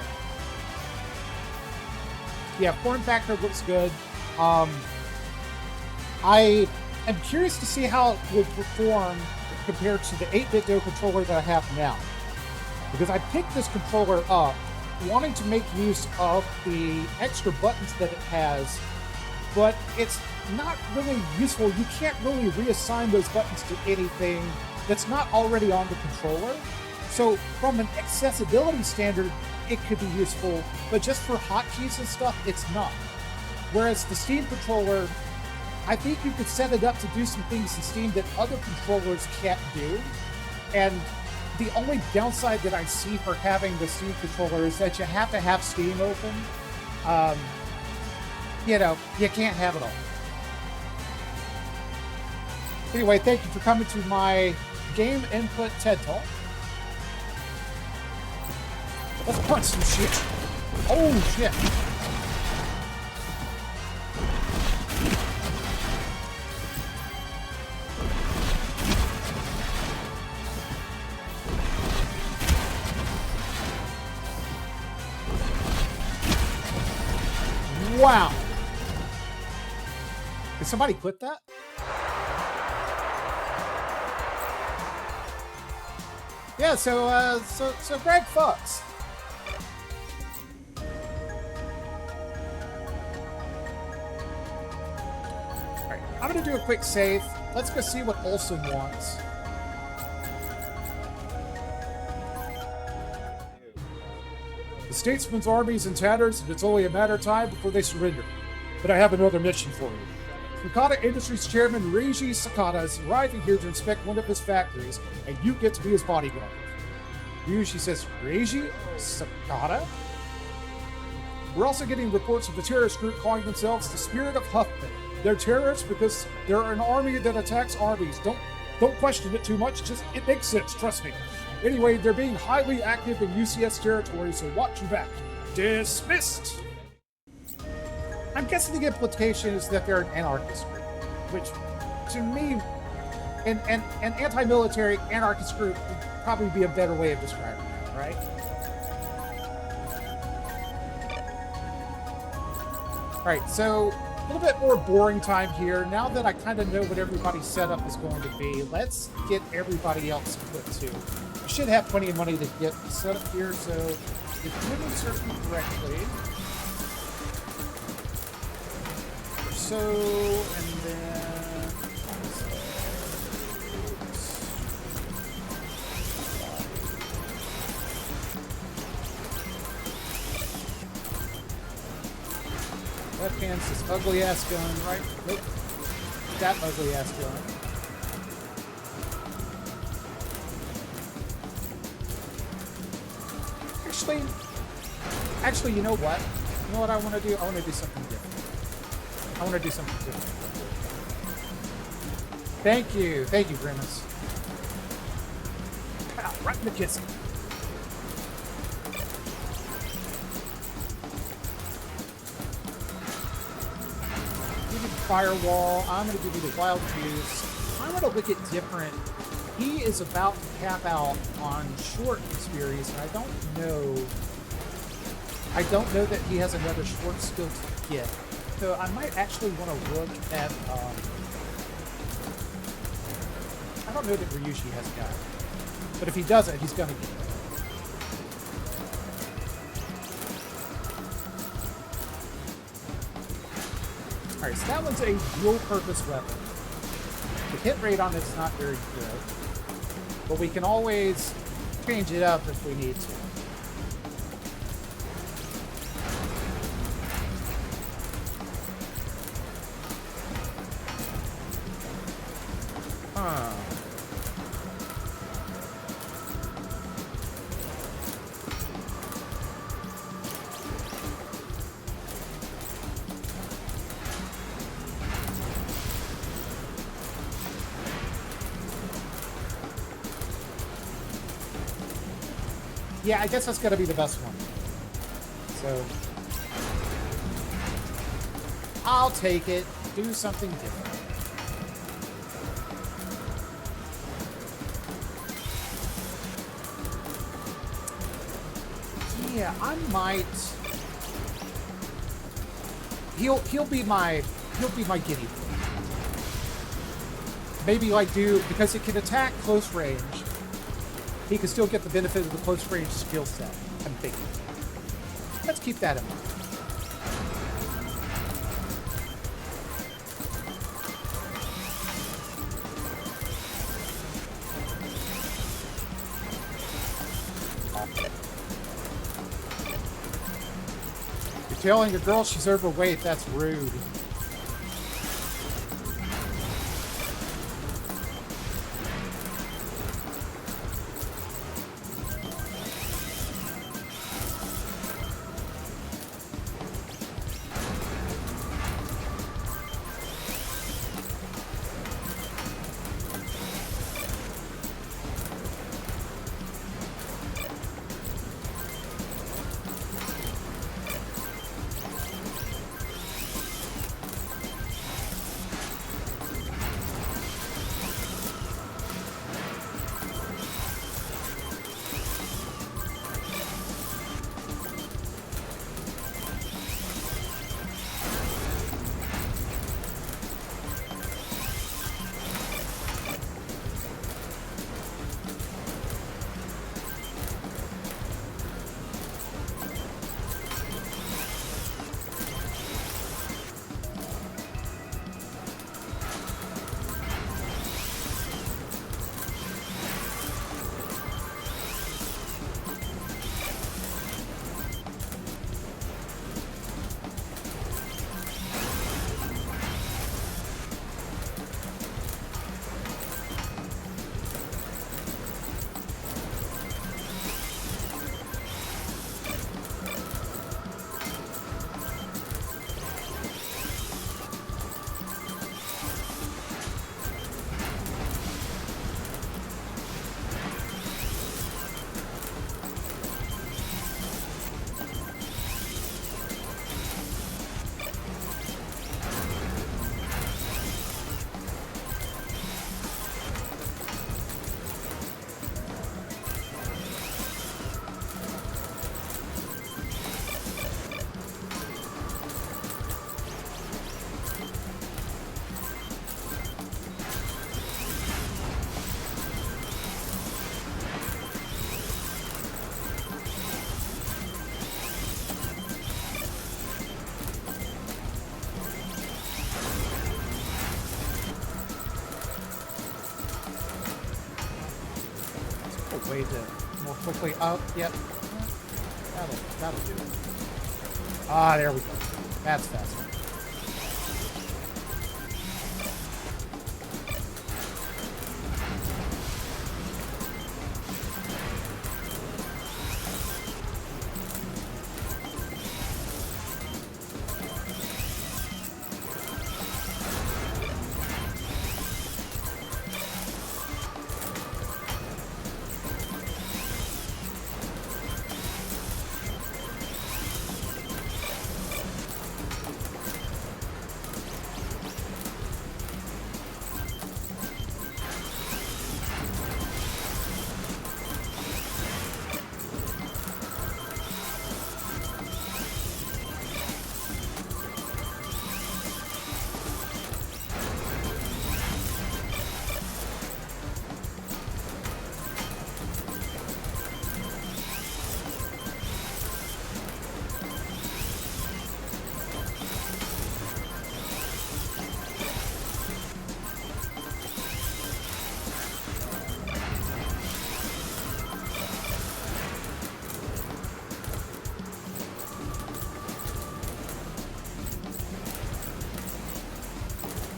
yeah, form factor looks good. I am curious to see how it would perform compared to the 8BitDo controller that I have now. Because I picked this controller up wanting to make use of the extra buttons that it has, but it's not really useful. You can't really reassign those buttons to anything that's not already on the controller. So from an accessibility standard, it could be useful, but just for hotkeys and stuff, it's not. Whereas the Steam controller, I think you could set it up to do some things in Steam that other controllers can't do. And the only downside that I see for having the Steam controller is that you have to have Steam open. You know, you can't have it all. Anyway, thank you for coming to my Game Input TED Talk. Let's punch some shit. Oh, shit. Wow. Did somebody quit that? Yeah, so Greg fucks. Alright, I'm gonna do a quick save. let's go see what Olsen wants. The statesman's army is in tatters, and it's only a matter of time before they surrender. But I have another mission for you. Sakata Industries chairman Reiji Sakata is arriving here to inspect one of his factories, and you get to be his bodyguard. Ryuji says, Reiji Sakata? We're also getting reports of a terrorist group calling themselves the Spirit of Huffman. They're terrorists because they're an army that attacks armies. Don't question it too much, just it makes sense, trust me. Anyway, they're being highly active in UCS territory, so watch your back. Dismissed! I'm guessing the implication is that they're an anarchist group, which, to me, an anti-military anarchist group would probably be a better way of describing that, right? Alright, so a little bit more boring time here. Now that I kind of know what everybody's setup is going to be, let's get everybody else put to. I should have plenty of money to get set up here, so if memory serves me correctly. So, and then... Left hand's this ugly ass gun, right? Nope. That ugly ass gun. Actually, you know what? You know what I want to do? I want to do something different. Thank you, Grimace. Pow, right in the kissing. Give you the firewall. I'm going to give you the wild juice. I'm going to look at different. He is about to cap out on short experience, and I don't know that he has another short skill to get. So I might actually want to look at, I don't know that Ryushi has a guy. But if he doesn't, he's going to get it. Alright, so that one's a dual-purpose weapon. The hit rate on it's not very good. But we can always change it up if we need to. Yeah, I guess that's gotta be the best one. So I'll take it. Do something different. Yeah, I might. He'll be my guinea pig. Maybe like because it can attack close range. He can still get the benefit of the close range skill set, I'm thinking. Let's keep that in mind. You're telling a girl she's overweight, that's rude. way to more quickly up. Yep. That'll do it. Ah, there we go. That's faster.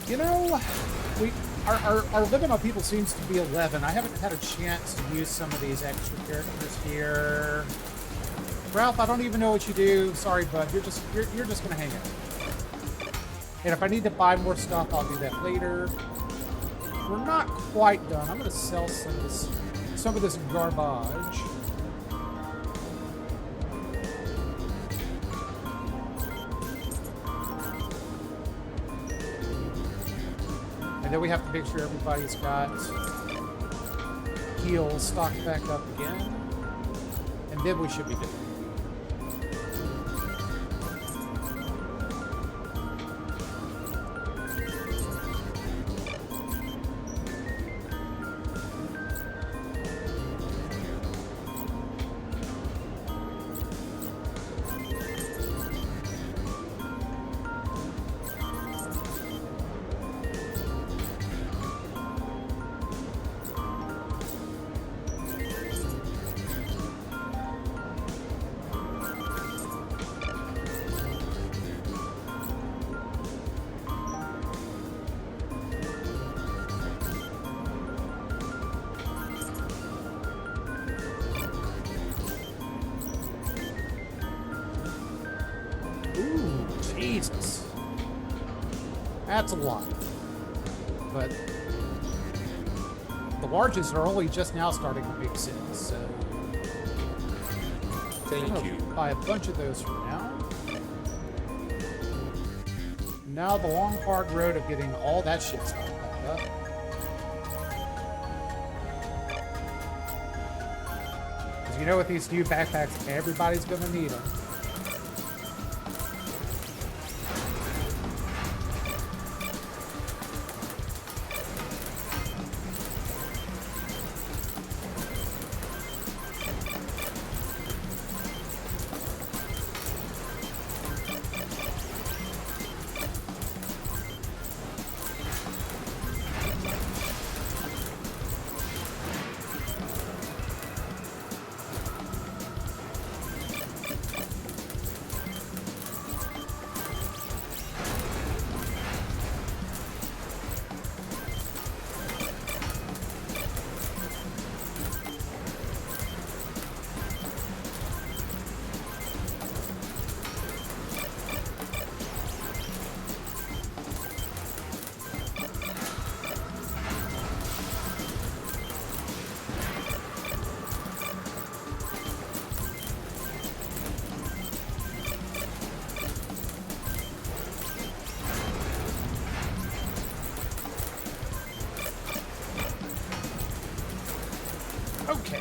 You know, our limit on people seems to be 11. I haven't had a chance to use some of these extra characters here. Ralph, I don't even know what you do. Sorry, bud. You're just gonna hang out. And if I need to buy more stuff, I'll do that later. We're not quite done. I'm gonna sell some of this garbage. And then we have to make sure everybody's got heals stocked back up again. And then we should be good. Jesus. That's a lot. But the larges are only just now starting to make sense, so... Thank you. Buy a bunch of those for now. Now the long, hard road of getting all that shit started back up. Because you know with these new backpacks, everybody's going to need them. Okay.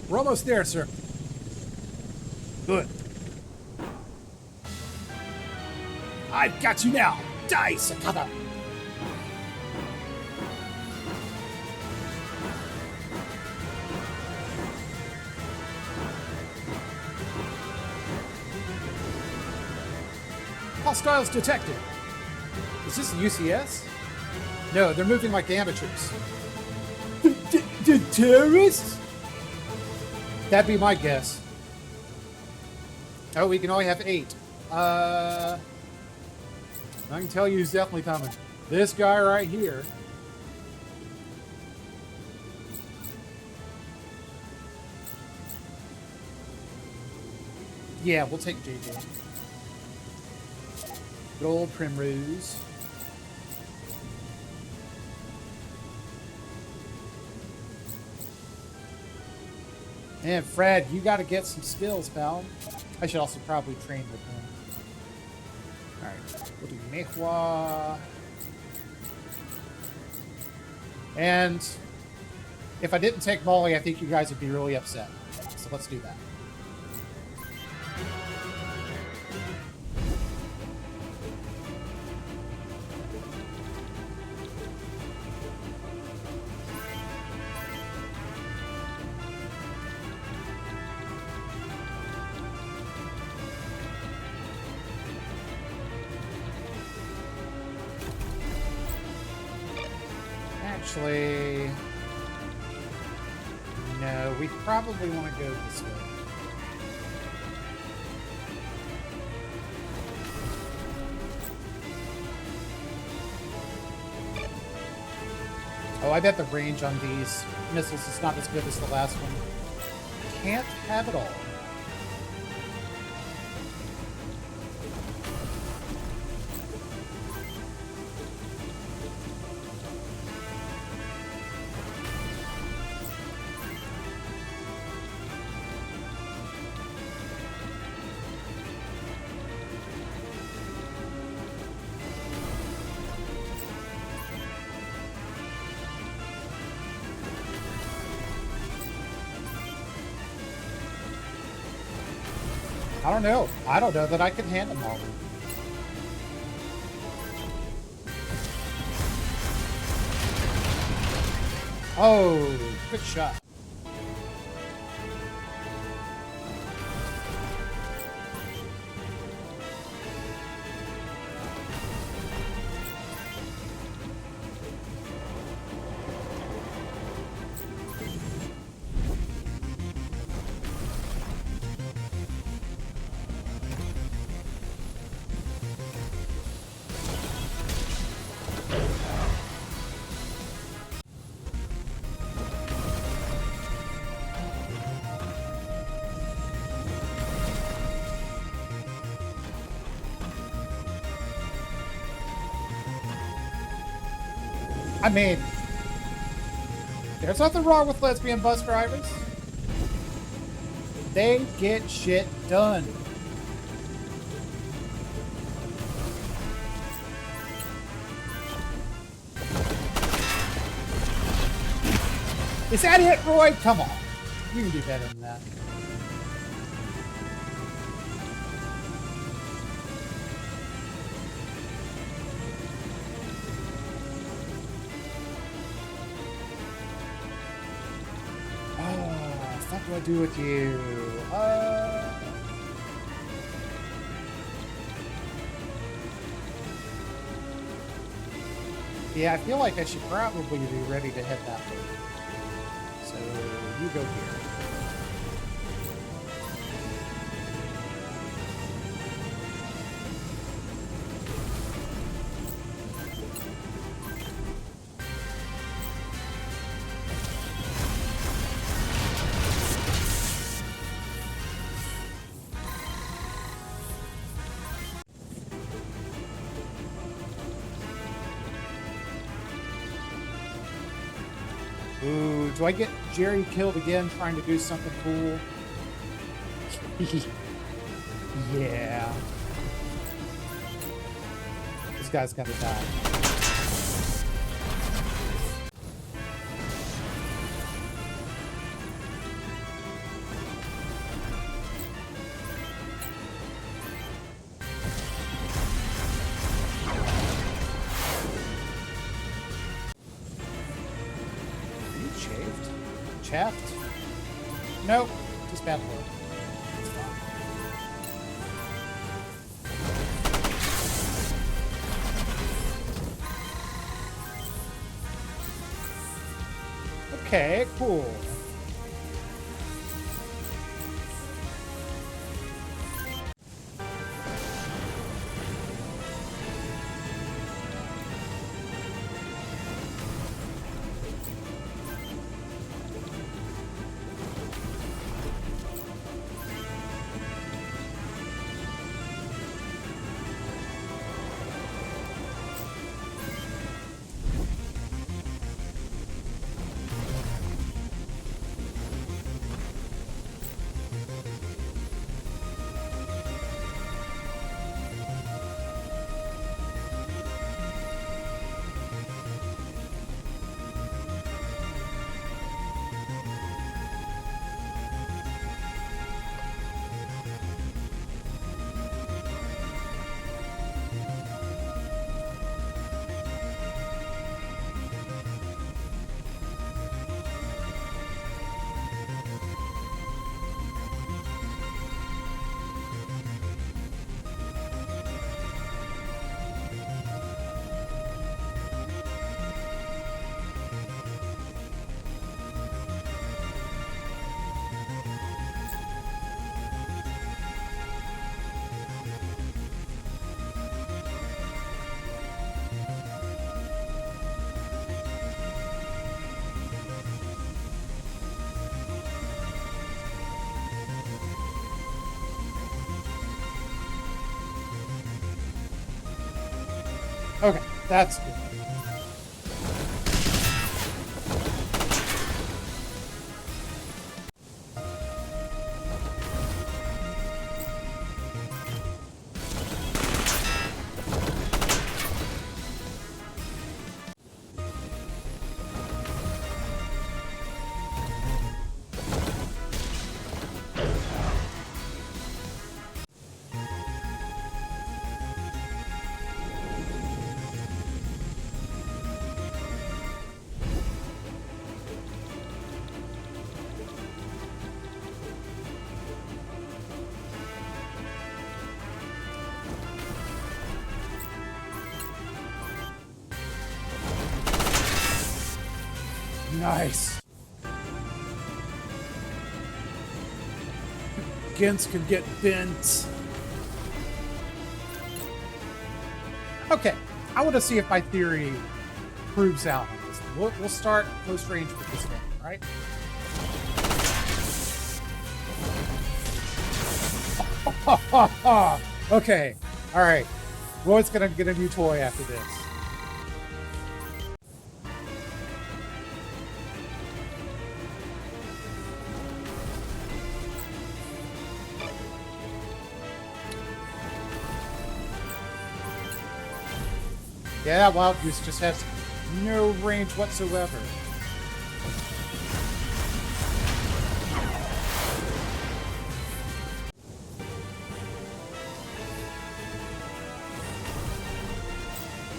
We're almost there, sir. Good. I've got you now. Die, Sakata. Hostiles detected. Is this the UCS? No, they're moving like the amateurs. The terrorists? That'd be my guess. Oh, we can only have 8. I can tell you who's definitely coming. This guy right here. Yeah, we'll take JJ. Good old Primrose. And Fred, you got to get some skills, pal. I should also probably train with him. Alright, we'll do Mehua. And if I didn't take Molly, I think you guys would be really upset. So let's do that. Actually, no, we probably want to go this way. Oh, I bet the range on these missiles is not as good as the last one. Can't have it all. I don't know. I don't know that I can handle them all. Oh, good shot. I mean, there's nothing wrong with lesbian bus drivers. They get shit done. Is that it, Roy? Come on. You can do better than that. What do I do with you? Yeah, I feel like I should probably be ready to head that way. So, you go here. Ooh, do I get Jerry killed again trying to do something cool? Yeah. This guy's gonna die. Chapped? Nope. Just bad luck. It's fine. Okay, cool. Okay, that's good. Nice. Gens can get bent. Okay, I want to see if my theory proves out on this. We'll start close range with this one, right? Okay, all right. Roy's gonna get a new toy after this. Yeah, Wild Goose just has no range whatsoever.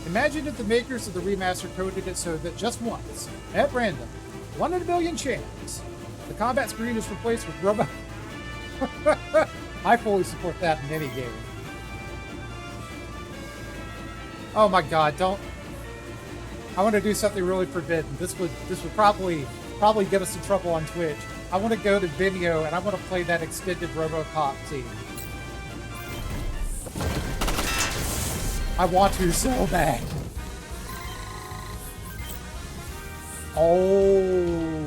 Imagine if the makers of the remaster coded it so that just once, at random, 1 in a million chance, the combat screen is replaced with robot. I fully support that in any game. Oh my god, don't. I want to do something really forbidden. This would probably get us in trouble on Twitch. I want to go to Vimeo and I want to play that extended RoboCop team. I want to so bad. Oh.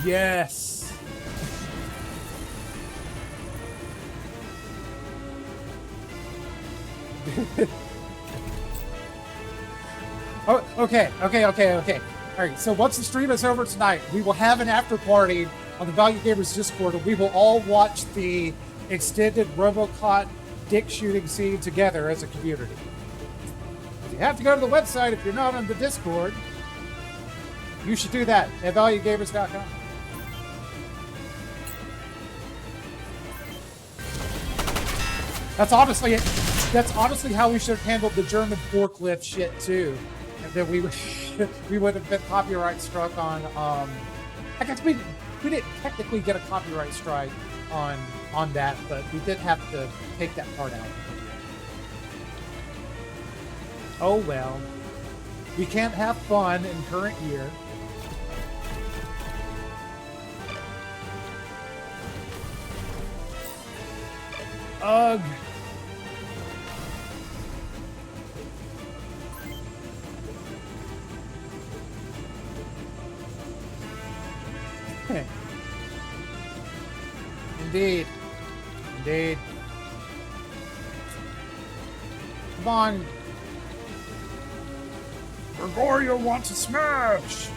Yes. Oh, okay. All right, so once the stream is over tonight, we will have an after party on the Valiant Gamers Discord, and we will all watch the extended RoboCop dick shooting scene together as a community. You have to go to the website if you're not on the Discord. You should do that at valiantgamers.com. That's honestly how we should have handled the German forklift shit too. And then we would have been copyright struck on I guess we didn't technically get a copyright strike on that, but we did have to take that part out. Oh well. We can't have fun in current year. Ugh. Indeed. Indeed. Come on. Gregorio wants to smash!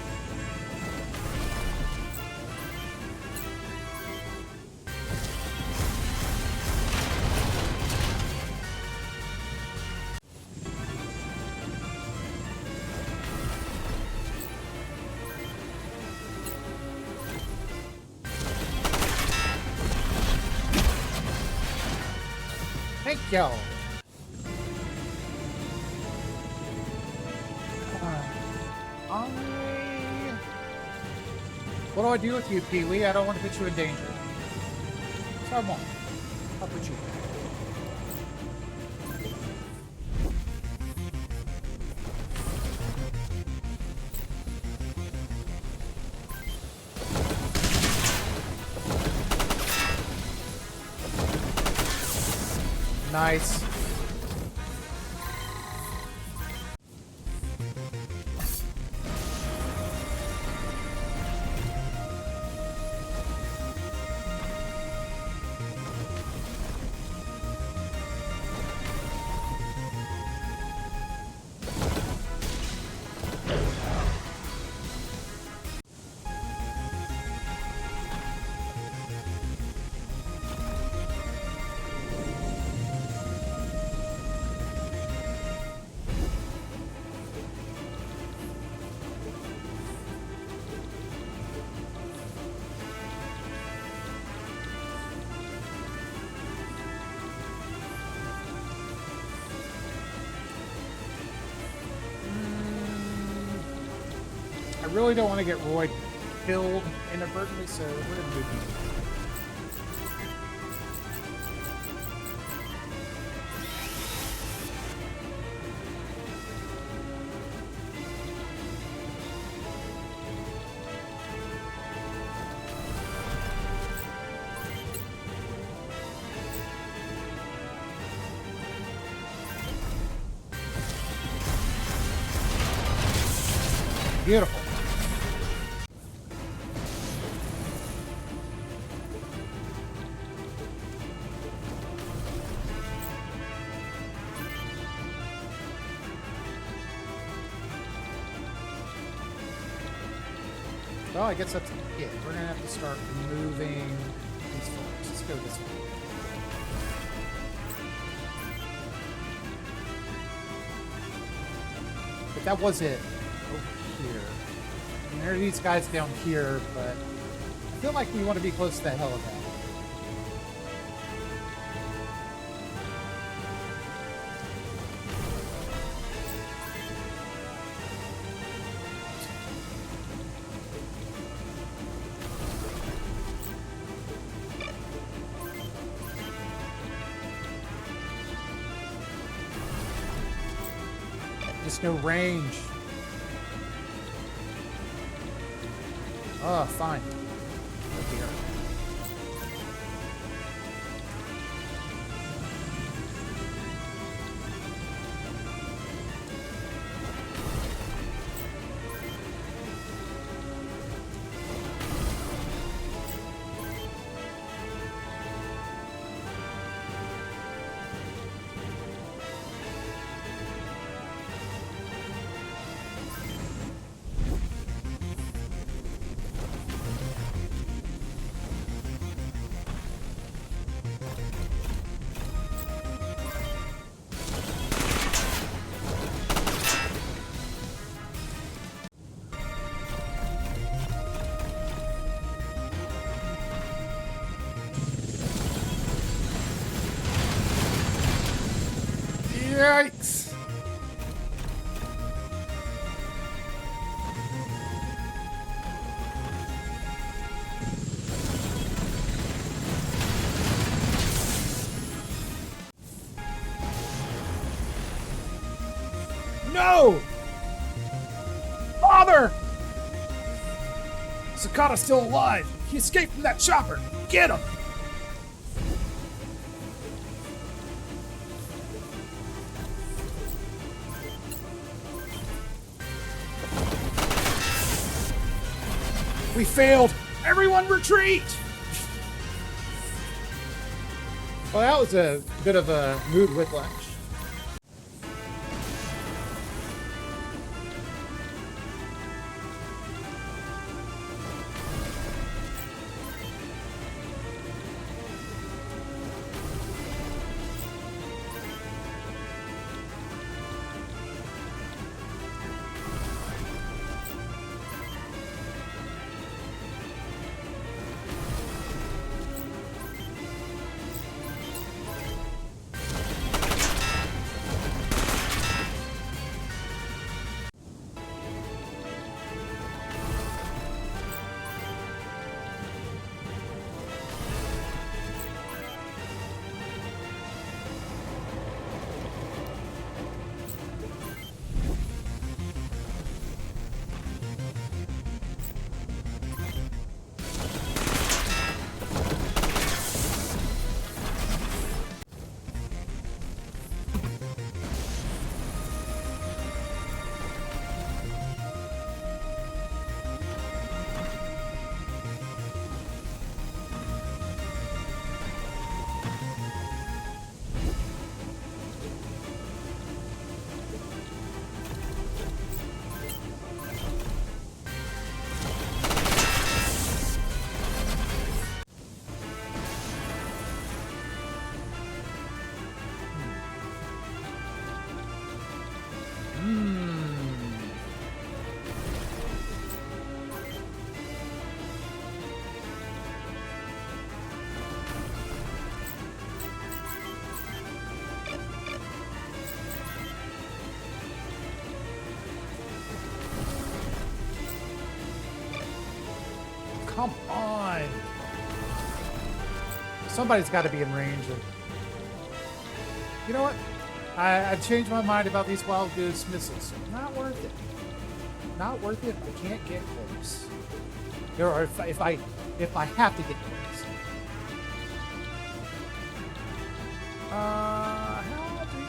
Thank you. What do I do with you, Pee-wee? I don't want to put you in danger. So I won't. I'll put you in. Nice. I really don't want to get Roy killed inadvertently, so we're going to move him. Beautiful. Well, I guess that's it. We're gonna have to start moving these folks. Let's go this way. But that was it over here. I mean, there are these guys down here, but I feel like we want to be close to the helipad. Just no range. Oh, fine. Oh dear. Yikes! No! Father! Sakata's still alive. He escaped from that chopper. Get him! We failed! Everyone retreat! Well, that was a bit of a mood whiplash. Come on! Somebody's got to be in range. You know what? I've changed my mind about these wild goose missiles. Not worth it. Not worth it if I can't get close. Or if I have to get close. How do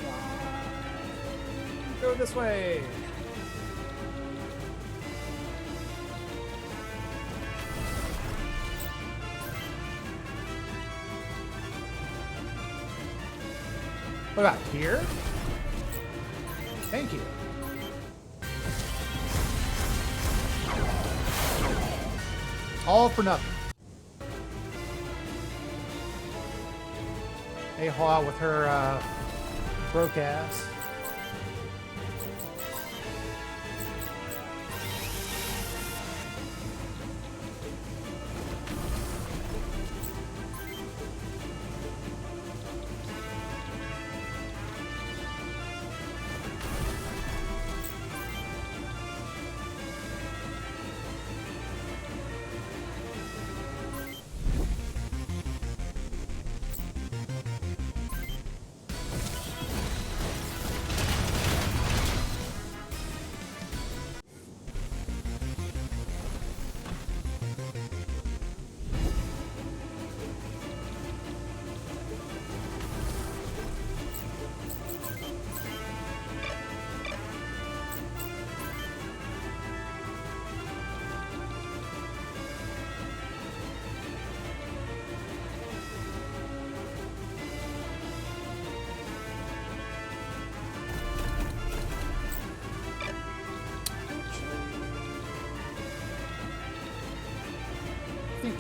I go this way? What about here? Thank you. All for nothing. A hole out with her broke ass.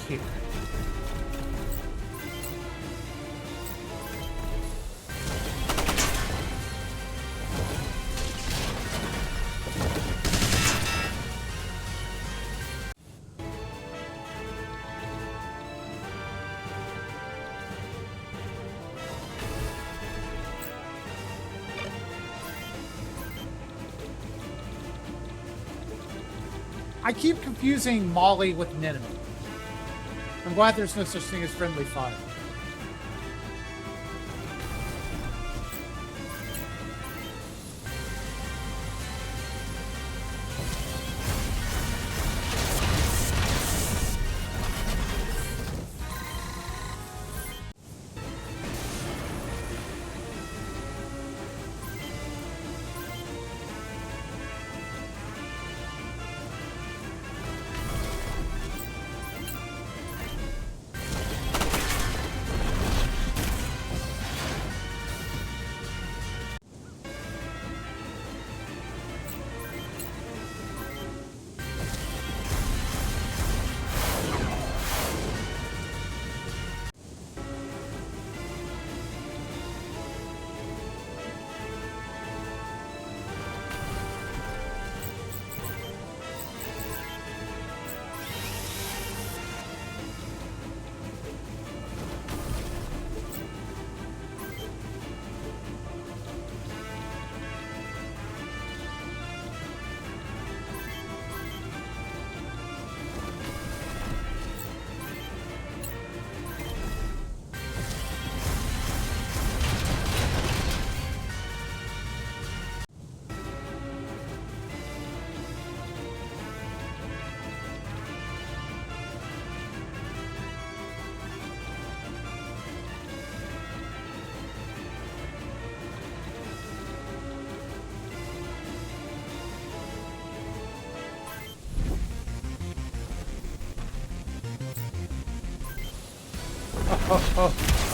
Here. I keep confusing Molly with Nineveh. I'm glad there's no such thing as friendly fire.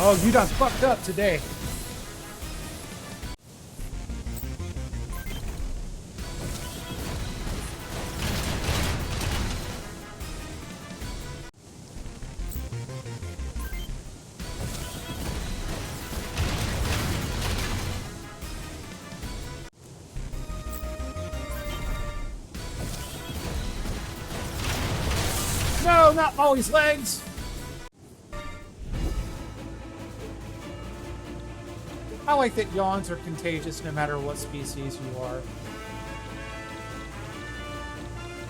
Oh, you done fucked up today. No, not Molly's legs! I like that yawns are contagious no matter what species you are.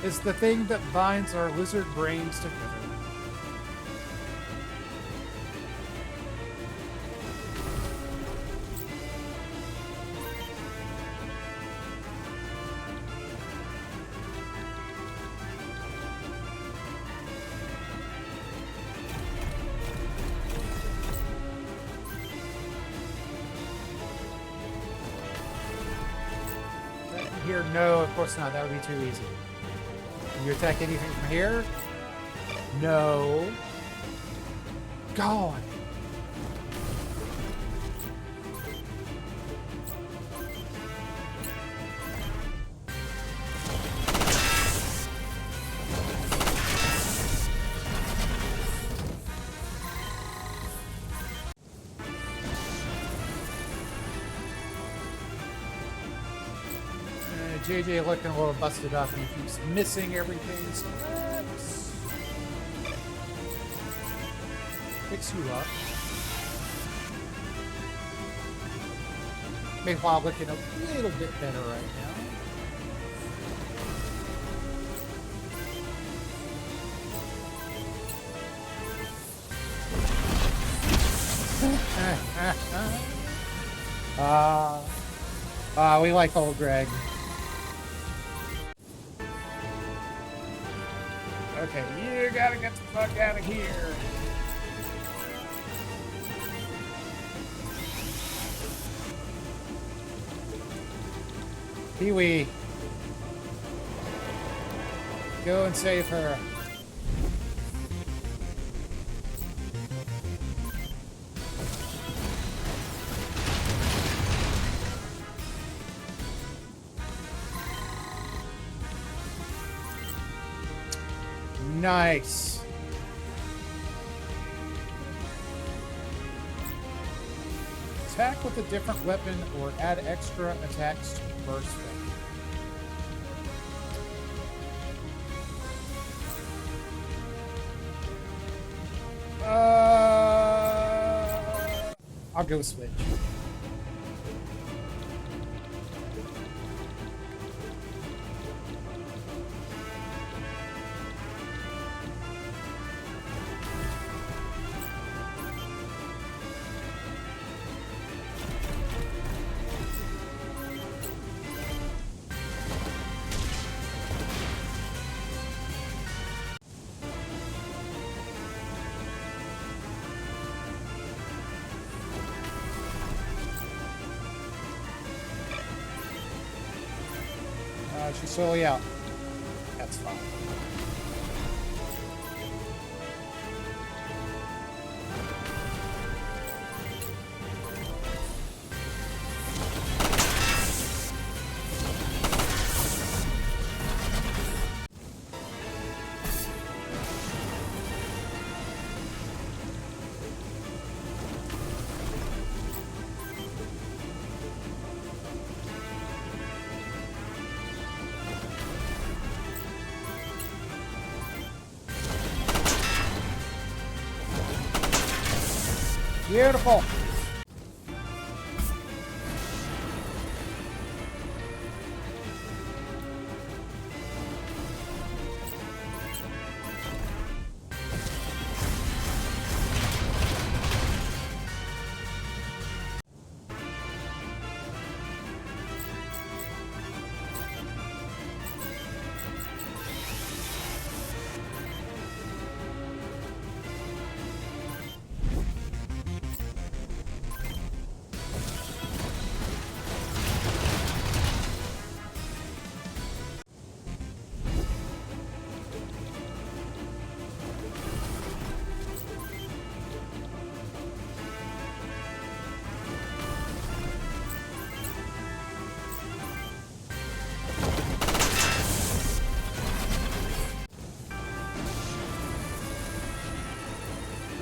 It's the thing that binds our lizard brains together. Here, no, of course not. That would be too easy. Can you attack anything from here? No. God. JJ looking a little busted up and he keeps missing everything, so let's fix you up. Meanwhile, looking a little bit better right now. We like old Greg. Okay, you gotta get the fuck out of here. Pee-wee. Go and save her. Nice. Attack with a different weapon or add extra attacks to burst them. I'll go switch. She's slowly out. That's fine. Beautiful.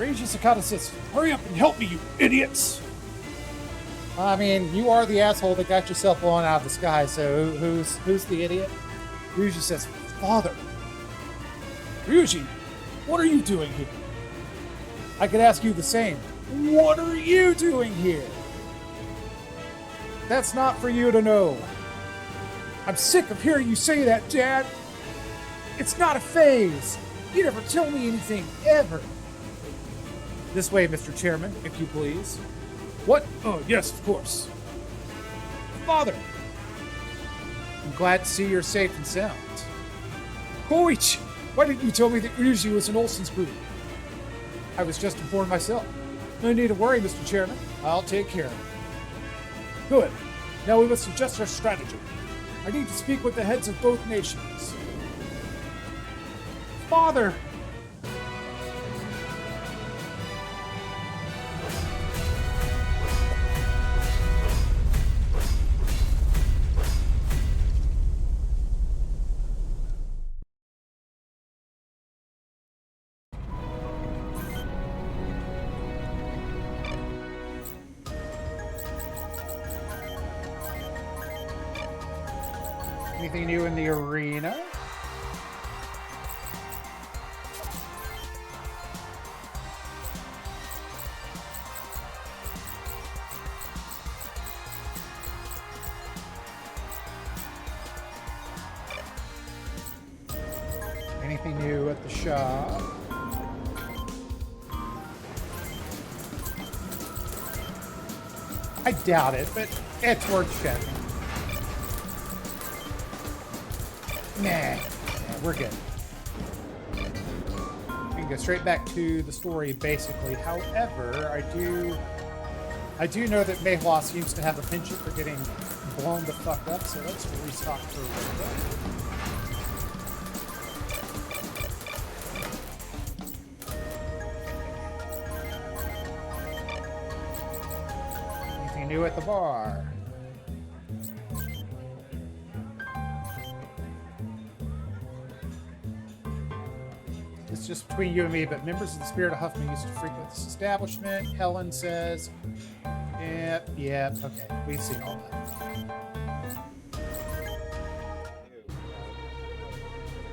Reiji Sakata says, hurry up and help me, you idiots! I mean, you are the asshole that got yourself blown out of the sky, so who's the idiot? Ryuji says, Father! Ryuji, what are you doing here? I could ask you the same. What are you doing here? That's not for you to know. I'm sick of hearing you say that, Dad. It's not a phase. You never tell me anything, ever. This way, Mr. Chairman, if you please. What? Oh, yes, of course. Father! I'm glad to see you're safe and sound. Koichi! Why didn't you tell me that Ryuji was in Olsen's group? I was just informed myself. No need to worry, Mr. Chairman. I'll take care of it. Good. Now we must adjust our strategy. I need to speak with the heads of both nations. Father! Anything new in the arena? Anything new at the shop? I doubt it, but it's worth checking. Nah, we're good. We can go straight back to the story, basically. However, I do know that Meihua seems to have a penchant for getting blown the fuck up, so let's restock for a little bit. Anything new at the bar? It's just between you and me, but members of the Spirit of Huffman used to frequent this establishment. Helen says, yep, okay, we've seen all that.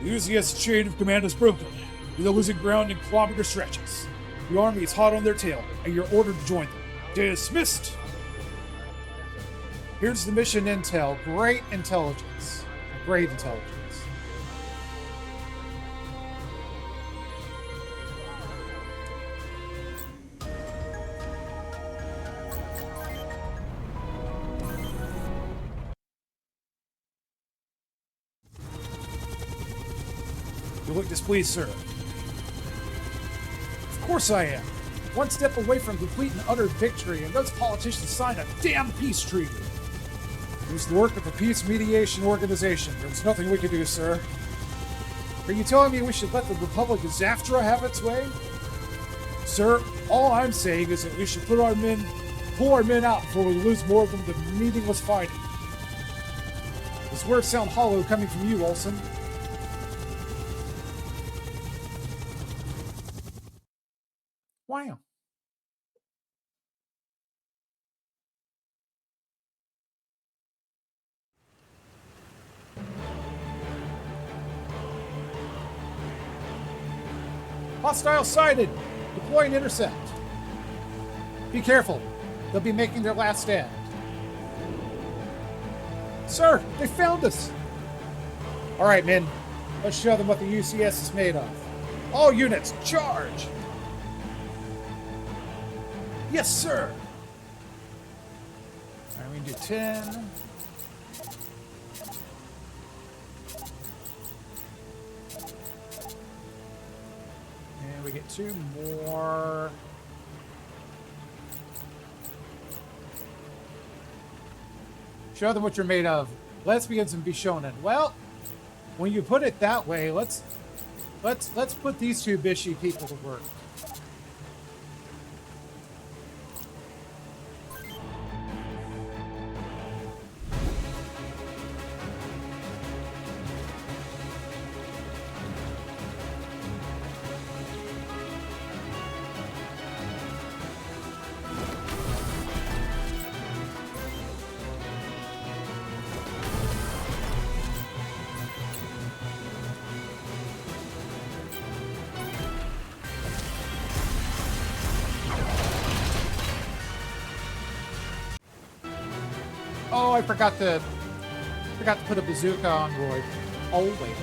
The UCS chain of command is broken. They're losing ground in kilometer stretches. The army is hot on their tail, and you're ordered to join them. Dismissed! Here's the mission intel. Great intelligence. Great intelligence. You look displeased, sir. Of course I am. One step away from complete and utter victory, and those politicians signed a damn peace treaty. It was the work of a peace mediation organization. There was nothing we could do, sir. Are you telling me we should let the Republic of Zaftra have its way? Sir, all I'm saying is that we should pull our men out before we lose more of them to meaningless fighting. Those words sound hollow coming from you, Olsen. Wow. Hostile sighted! Deploy and intercept. Be careful. They'll be making their last stand. Sir, they found us! Alright, men. Let's show them what the UCS is made of. All units, charge! Yes, sir! Alright, we can do 10. And we get 2 more. Show them what you're made of. Lesbians and be shonen. Well, when you put it that way, let's put these 2 bishy people to work. I forgot to put a bazooka on Roy. Oh wait.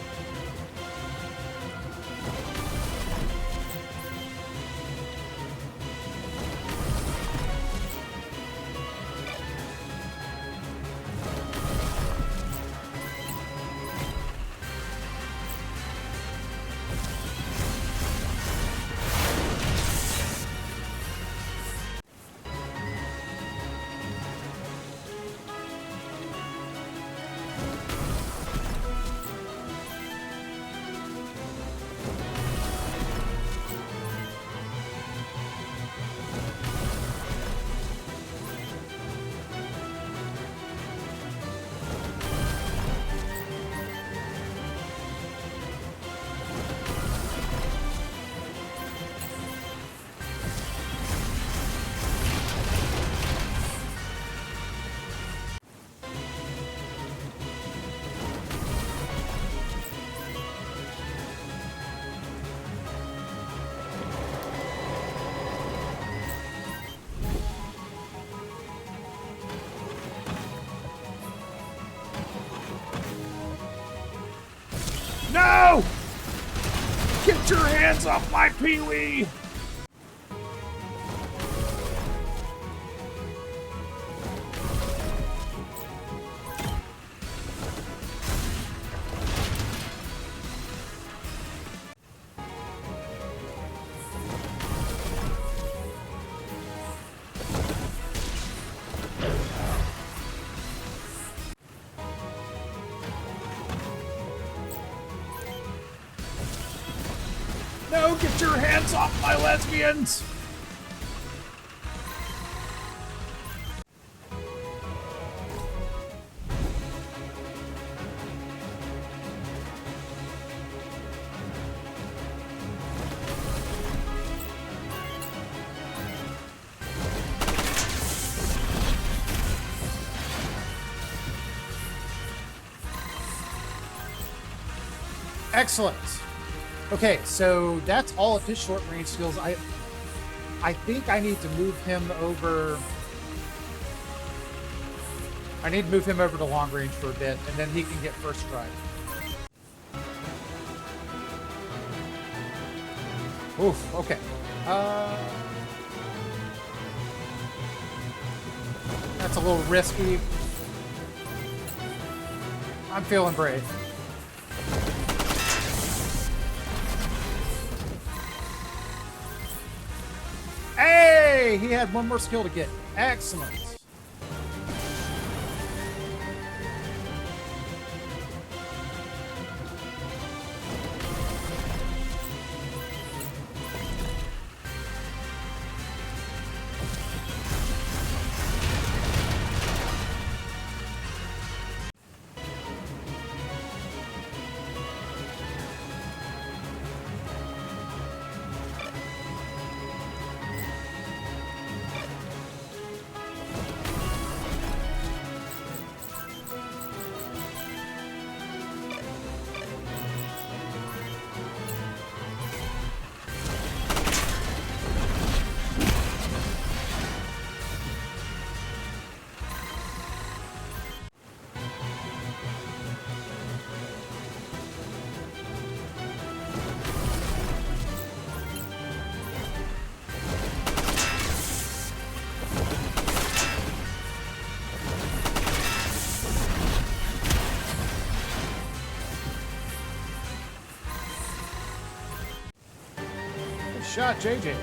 No! Get your hands off my Pee-wee! No, get your hands off my lesbians! Excellent. Okay, so that's all of his short-range skills. I think I need to move him over. I need to move him over to long range for a bit, and then he can get first strike. Oof. Okay. That's a little risky. I'm feeling brave. Hey, he had one more skill to get. Excellent. Shot, JJ.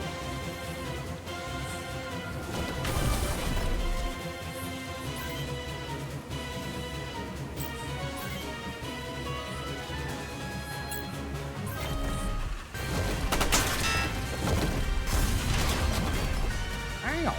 Ow.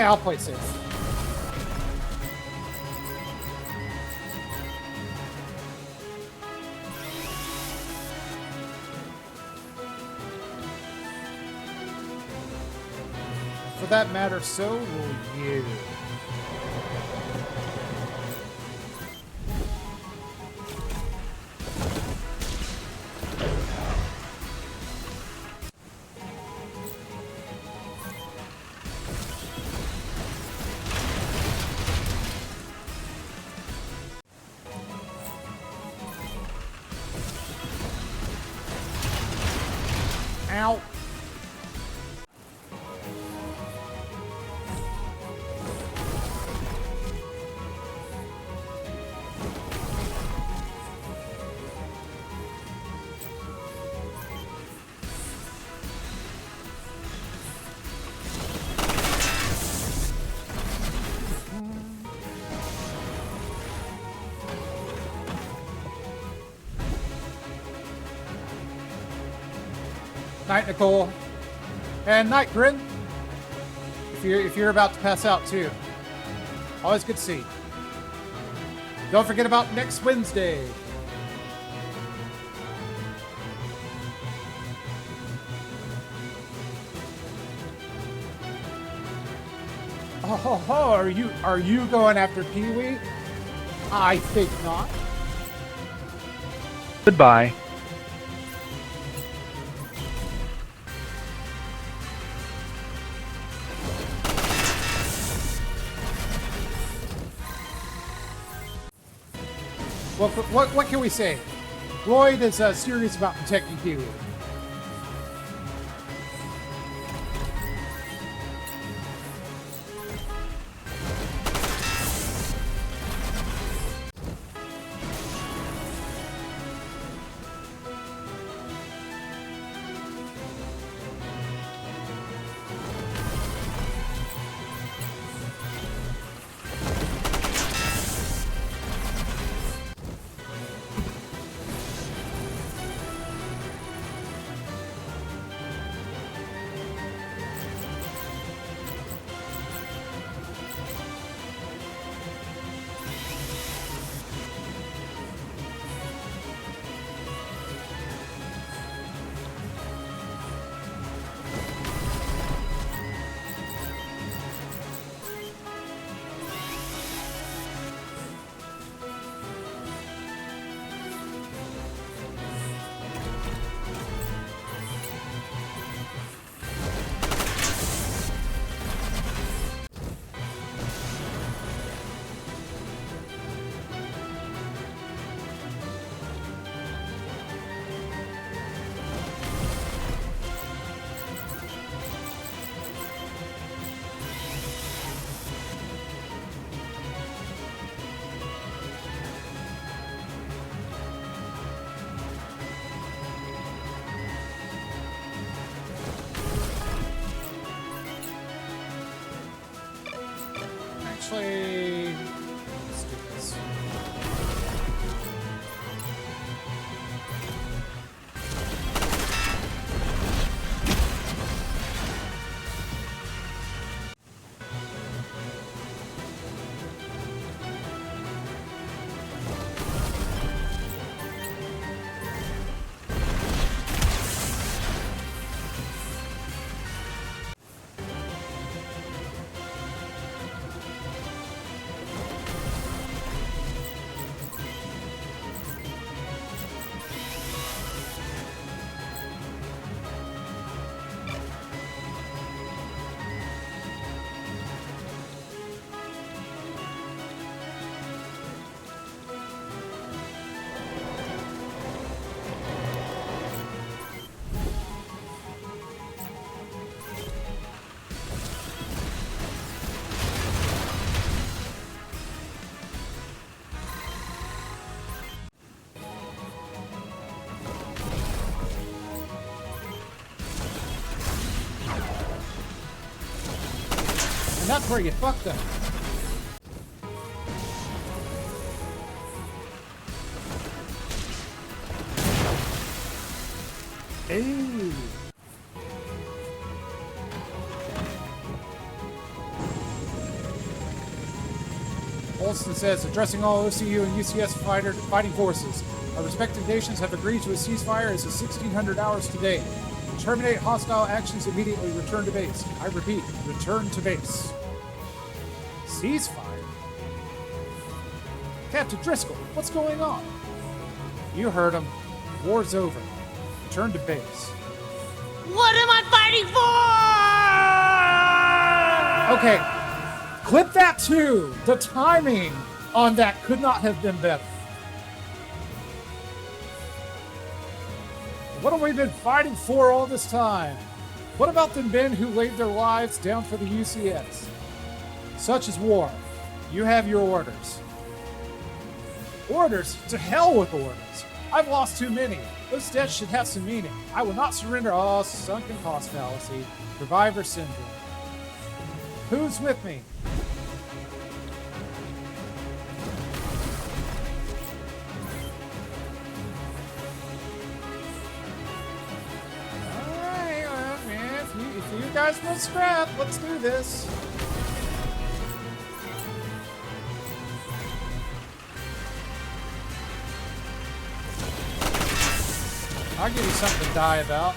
I'll play safe. For that matter, so will you. Ow. Night, Nicole. And night, Grin. If you're about to pass out too. Always good to see you. Don't forget about next Wednesday. Oh, are you going after Pee-wee? I think not. Goodbye. Well, what can we say? Lloyd is serious about protecting Pee-wee. Actually, let's do this. And that's where you fucked up. Ooh. Olson says, addressing all OCU and UCS fighting forces. Our respective nations have agreed to a ceasefire as of 1600 hours today. Terminate hostile actions immediately. Return to base. I repeat, return to base. Ceasefire? Captain Driscoll, what's going on? You heard him. War's over. Return to base. What am I fighting for? Okay, clip that too. The timing on that could not have been better. What have we been fighting for all this time? What about the men who laid their lives down for the UCS? Such is war. You have your orders. Orders? To hell with orders. I've lost too many. Those deaths should have some meaning. I will not surrender. Oh, sunken cost fallacy. Survivor syndrome. Who's with me? Alright, well, man, if you guys will scrap, let's do this. I'll give you something to die about.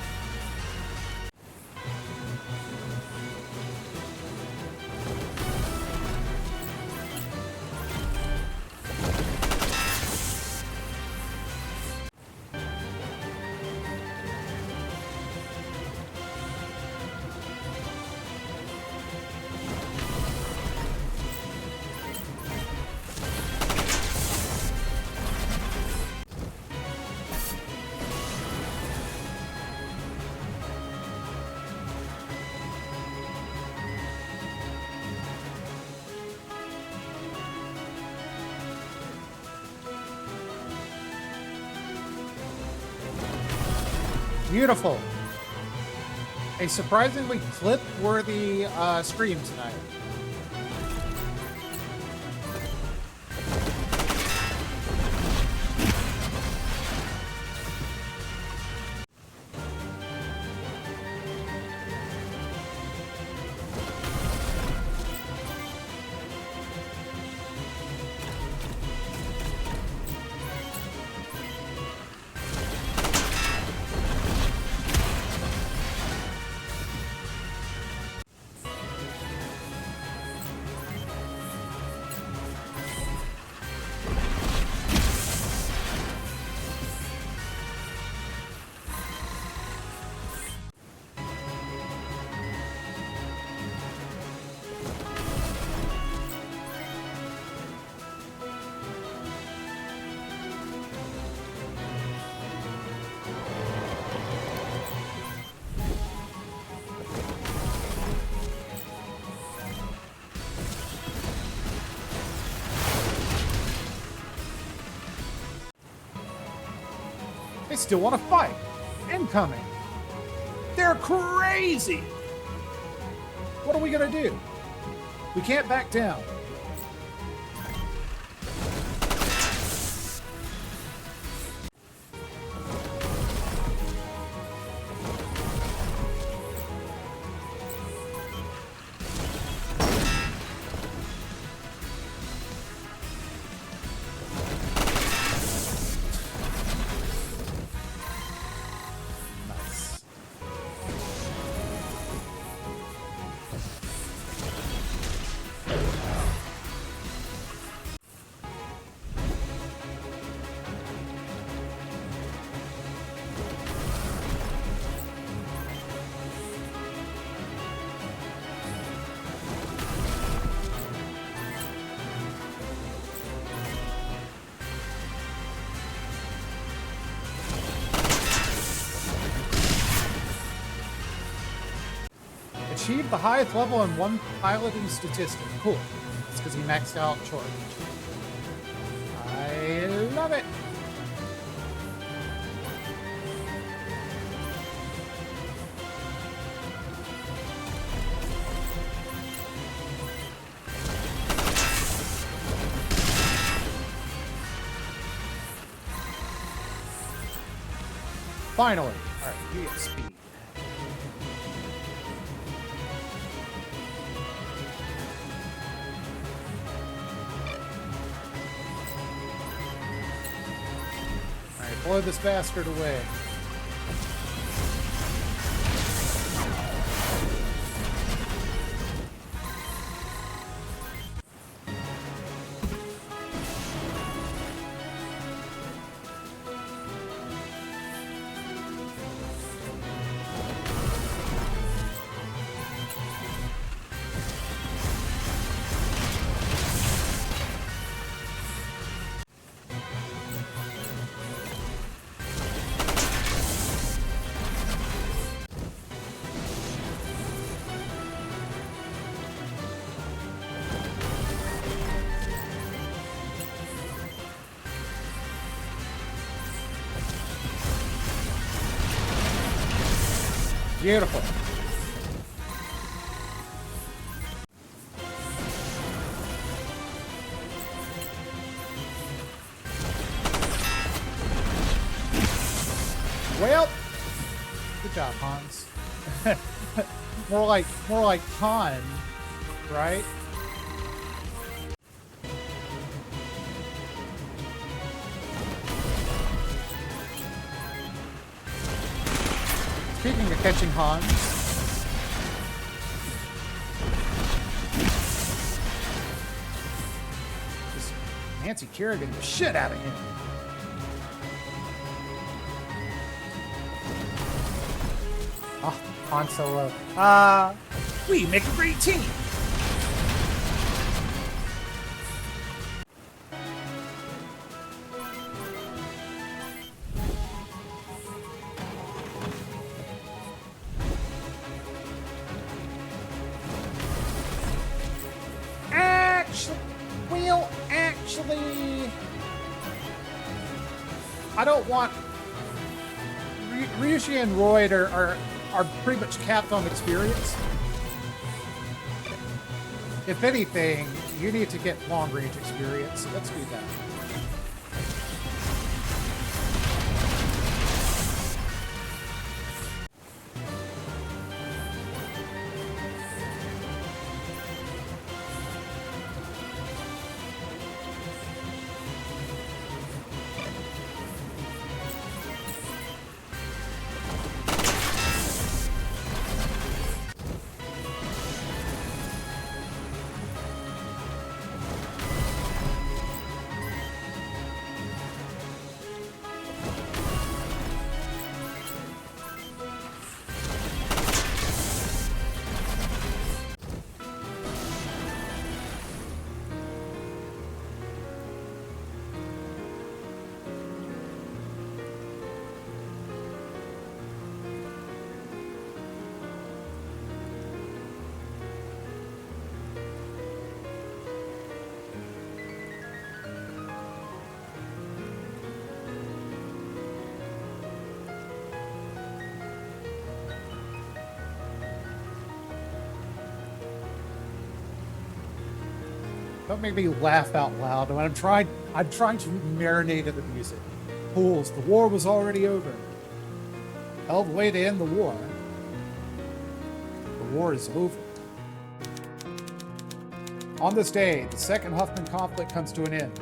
Beautiful. A surprisingly clip-worthy stream tonight. They still want to fight. Incoming. They're crazy. What are we going to do? We can't back down. Achieved the highest level in one piloting statistic. Cool. It's because he maxed out charge. I love it. Finally. Alright, you get speed. blow this bastard away. Beautiful. Well, good job, Hans. more like Han, right? Speaking of catching Hans, just Nancy Kerrigan the shit out of him. Oh, Han Solo. We make a great team. Actually, I don't want Ryushi and Royd are pretty much capped on experience. If anything, you need to get long range experience. Let's do that. Don't make me laugh out loud when I'm trying to marinate in the music. Fools, the war was already over. Hell of a way to end the war. The war is over. On this day, the Second Huffman conflict comes to an end.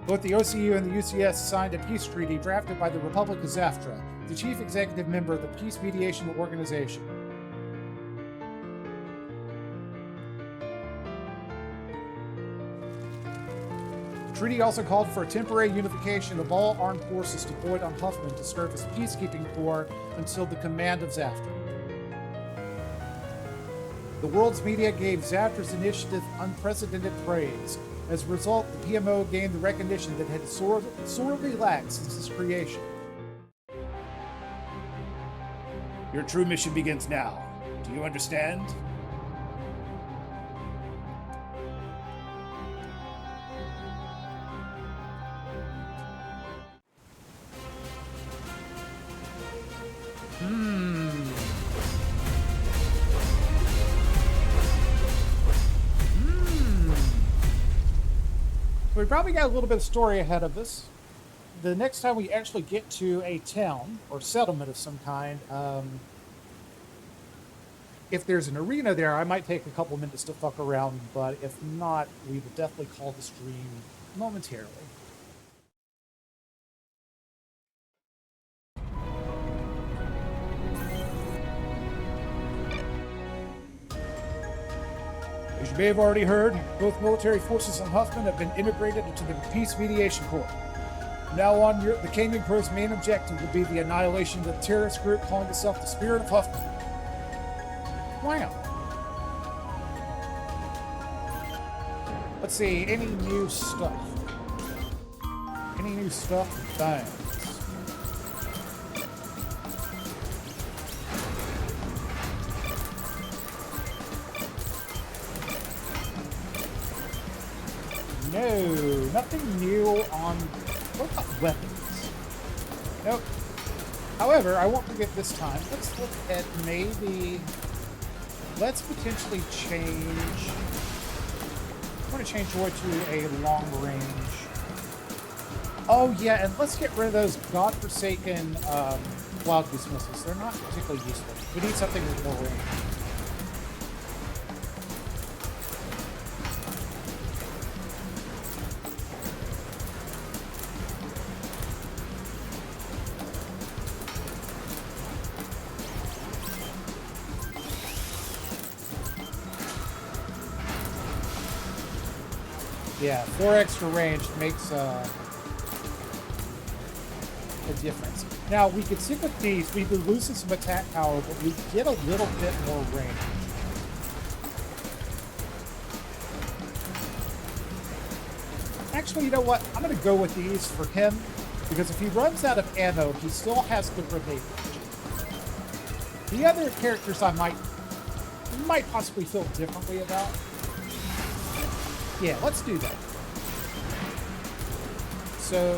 Both the OCU and the UCS signed a peace treaty drafted by the Republic of Zaftra, the chief executive member of the Peace Mediation Organization. The treaty also called for a temporary unification of all armed forces deployed on Huffman to serve as peacekeeping corps until the command of Zaftra. The world's media gave Zaftra's initiative unprecedented praise. As a result, the PMO gained the recognition that had sorely lacked since its creation. Your true mission begins now. Do you understand? We probably got a little bit of story ahead of us. The next time we actually get to a town or settlement of some kind, if there's an arena there, I might take a couple minutes to fuck around, but if not, we will definitely call the stream momentarily. As you may have already heard, both military forces on Huffman have been integrated into the Peace Mediation Corps. From now on, the Kingdom Crew's main objective will be the annihilation of the terrorist group calling itself the Spirit of Huffman. Wow. Let's see, any new stuff? Any new stuff? Thanks. No, nothing new on... What about weapons? Nope. However, I won't forget this time. Let's look at maybe... Let's potentially change... I'm going to change Joy to a long range. Oh yeah, and let's get rid of those godforsaken wild goose missiles. They're not particularly useful. We need something with more range. Yeah, 4 extra range makes a difference. Now, we could stick with these. We'd be losing some attack power, but we get a little bit more range. Actually, you know what? I'm going to go with these for him, because if he runs out of ammo, he still has the grenade launcher. The other characters I might possibly feel differently about. Yeah, let's do that. So,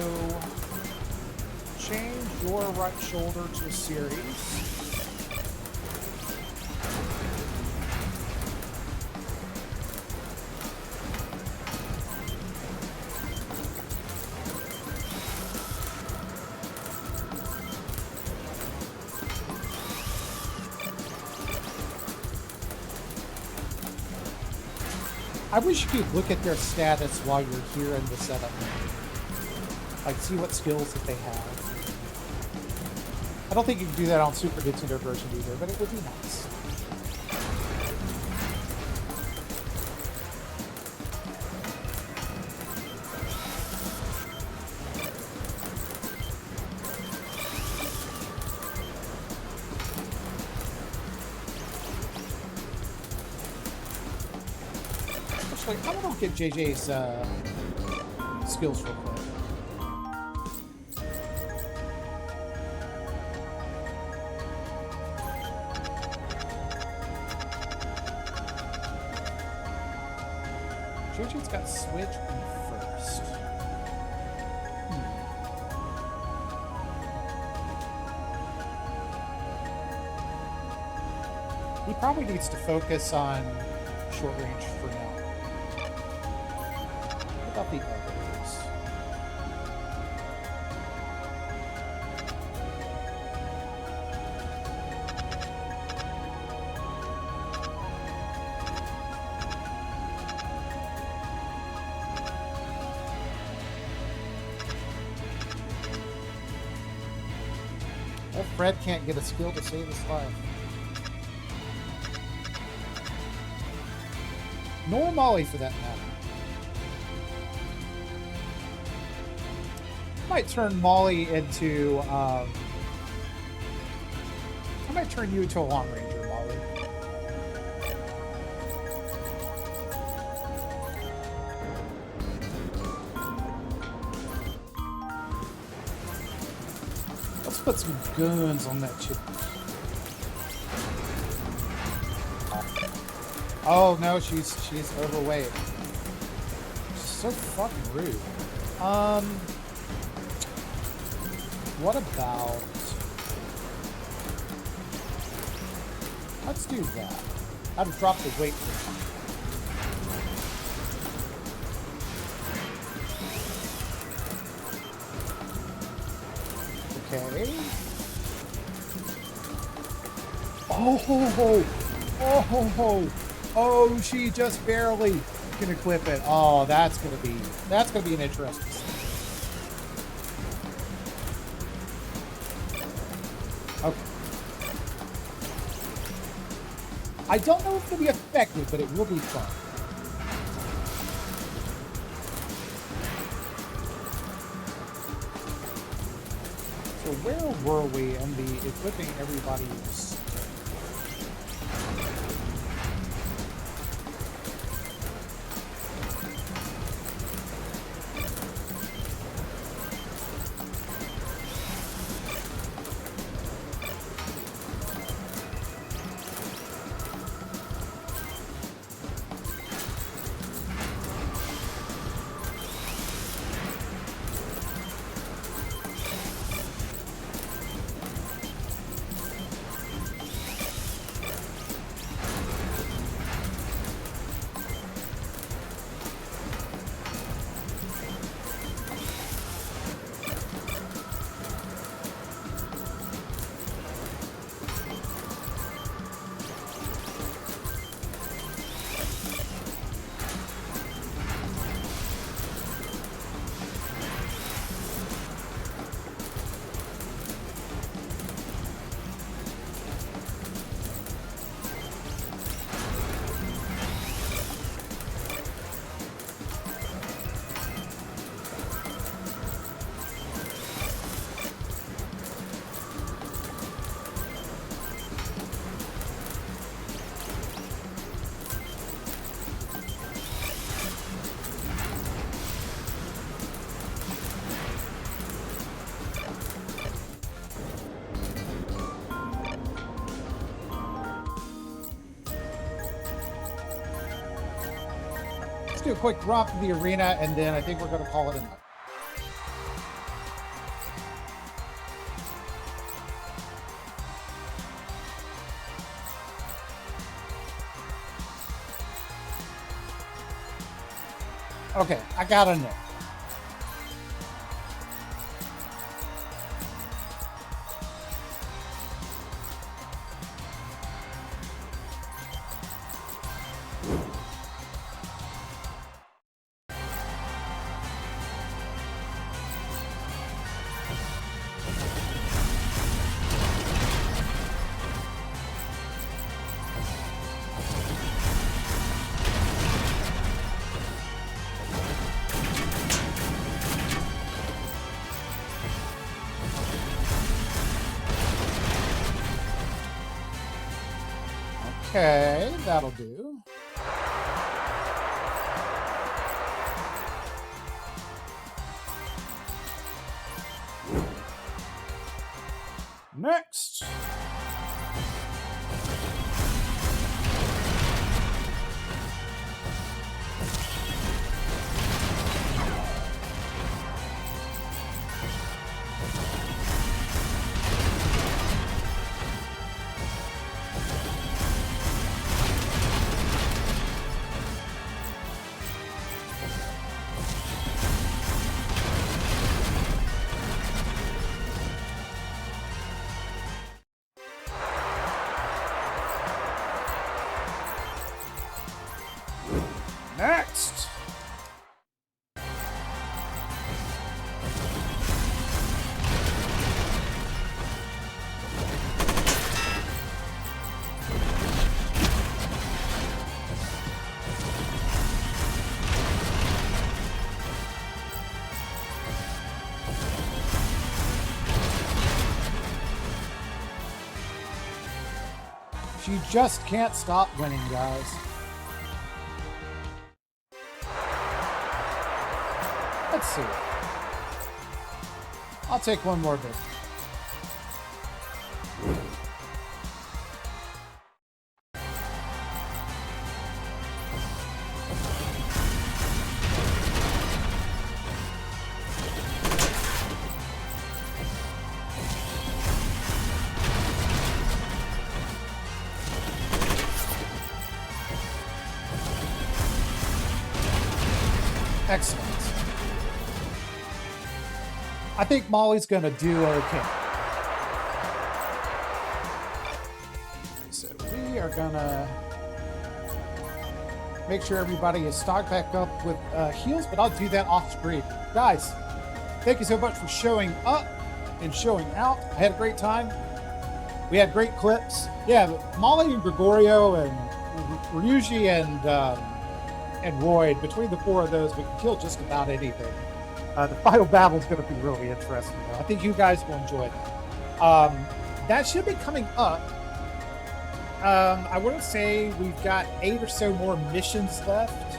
change your right shoulder to a series. I wish you could look at their status while you're here in the setup. Like, see what skills that they have. I don't think you can do that on Super Nintendo version either, but it would be nice. Actually, I'm gonna look at JJ's skills real quick. JJ's got switch in first. He probably needs to focus on short range for now. What about the others? Well, Fred can't get a skill to save his life. Nor Molly, for that matter. I might turn Molly into, I might turn you into a long ranger, Molly. Let's put some guns on that chick. Oh no, she's overweight. She's so fucking rude. What about... Let's do that. I've dropped the weight for Okay. Oh ho ho! Oh ho ho! Oh, she just barely can equip it. Oh, that's gonna be an interesting scene. Okay. I don't know if it'll be effective, but it will be fun. So where were we in the equipping everybody's? Let's do a quick drop in the arena, and then I think we're going to call it a night. Okay, I got a no. Okay, that'll do. Next. Next. She just can't stop winning, guys. Let's see. I'll take one more bit. Excellent. I think Molly's gonna do okay. So we are gonna make sure everybody is stocked back up with heals, but I'll do that off screen. Guys, thank you so much for showing up and showing out. I had a great time. We had great clips. Yeah, Molly and Gregorio and Ryuji and Royd, between the four of those, we can kill just about anything. The final battle is going to be really interesting, though. I think you guys will enjoy that. That should be coming up. I want to say we've got 8 or so more missions left,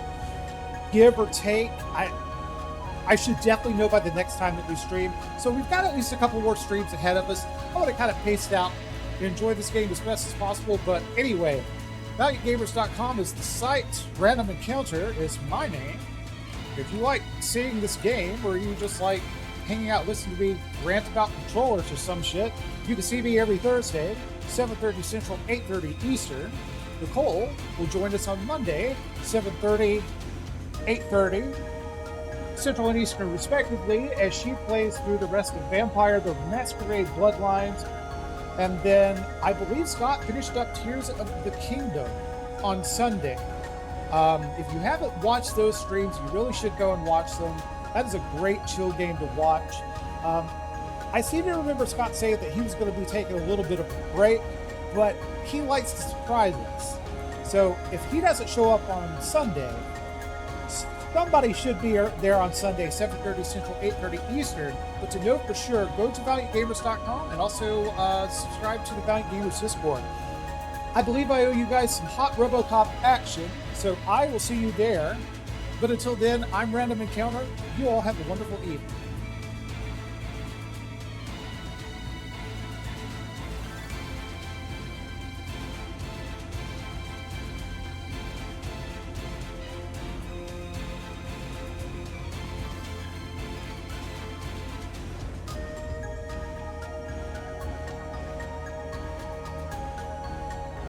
give or take. I should definitely know by the next time that we stream. So we've got at least a couple more streams ahead of us. I want to kind of pace it out and enjoy this game as best as possible. But anyway, ValiantGamers.com is the site. Random Encounter is my name. If you like seeing this game, or you just like hanging out listening to me rant about controllers or some shit, you can see me every Thursday, 7:30 Central, 8:30 Eastern. Nicole will join us on Monday, 7:30, 8:30 Central and Eastern respectively, as she plays through the rest of Vampire the Masquerade Bloodlines. And then I believe Scott finished up Tears of the Kingdom on Sunday. If you haven't watched those streams, you really should go and watch them. That is a great chill game to watch. I seem to remember Scott saying that he was going to be taking a little bit of a break, but he likes to surprise us. So if he doesn't show up on Sunday, somebody should be there on Sunday, 7:30 Central, 8:30 Eastern. But to know for sure, go to ValiantGamers.com and also subscribe to the Valiant Gamers Discord. I believe I owe you guys some hot RoboCop action, so I will see you there. But until then, I'm Random Encounter. You all have a wonderful evening.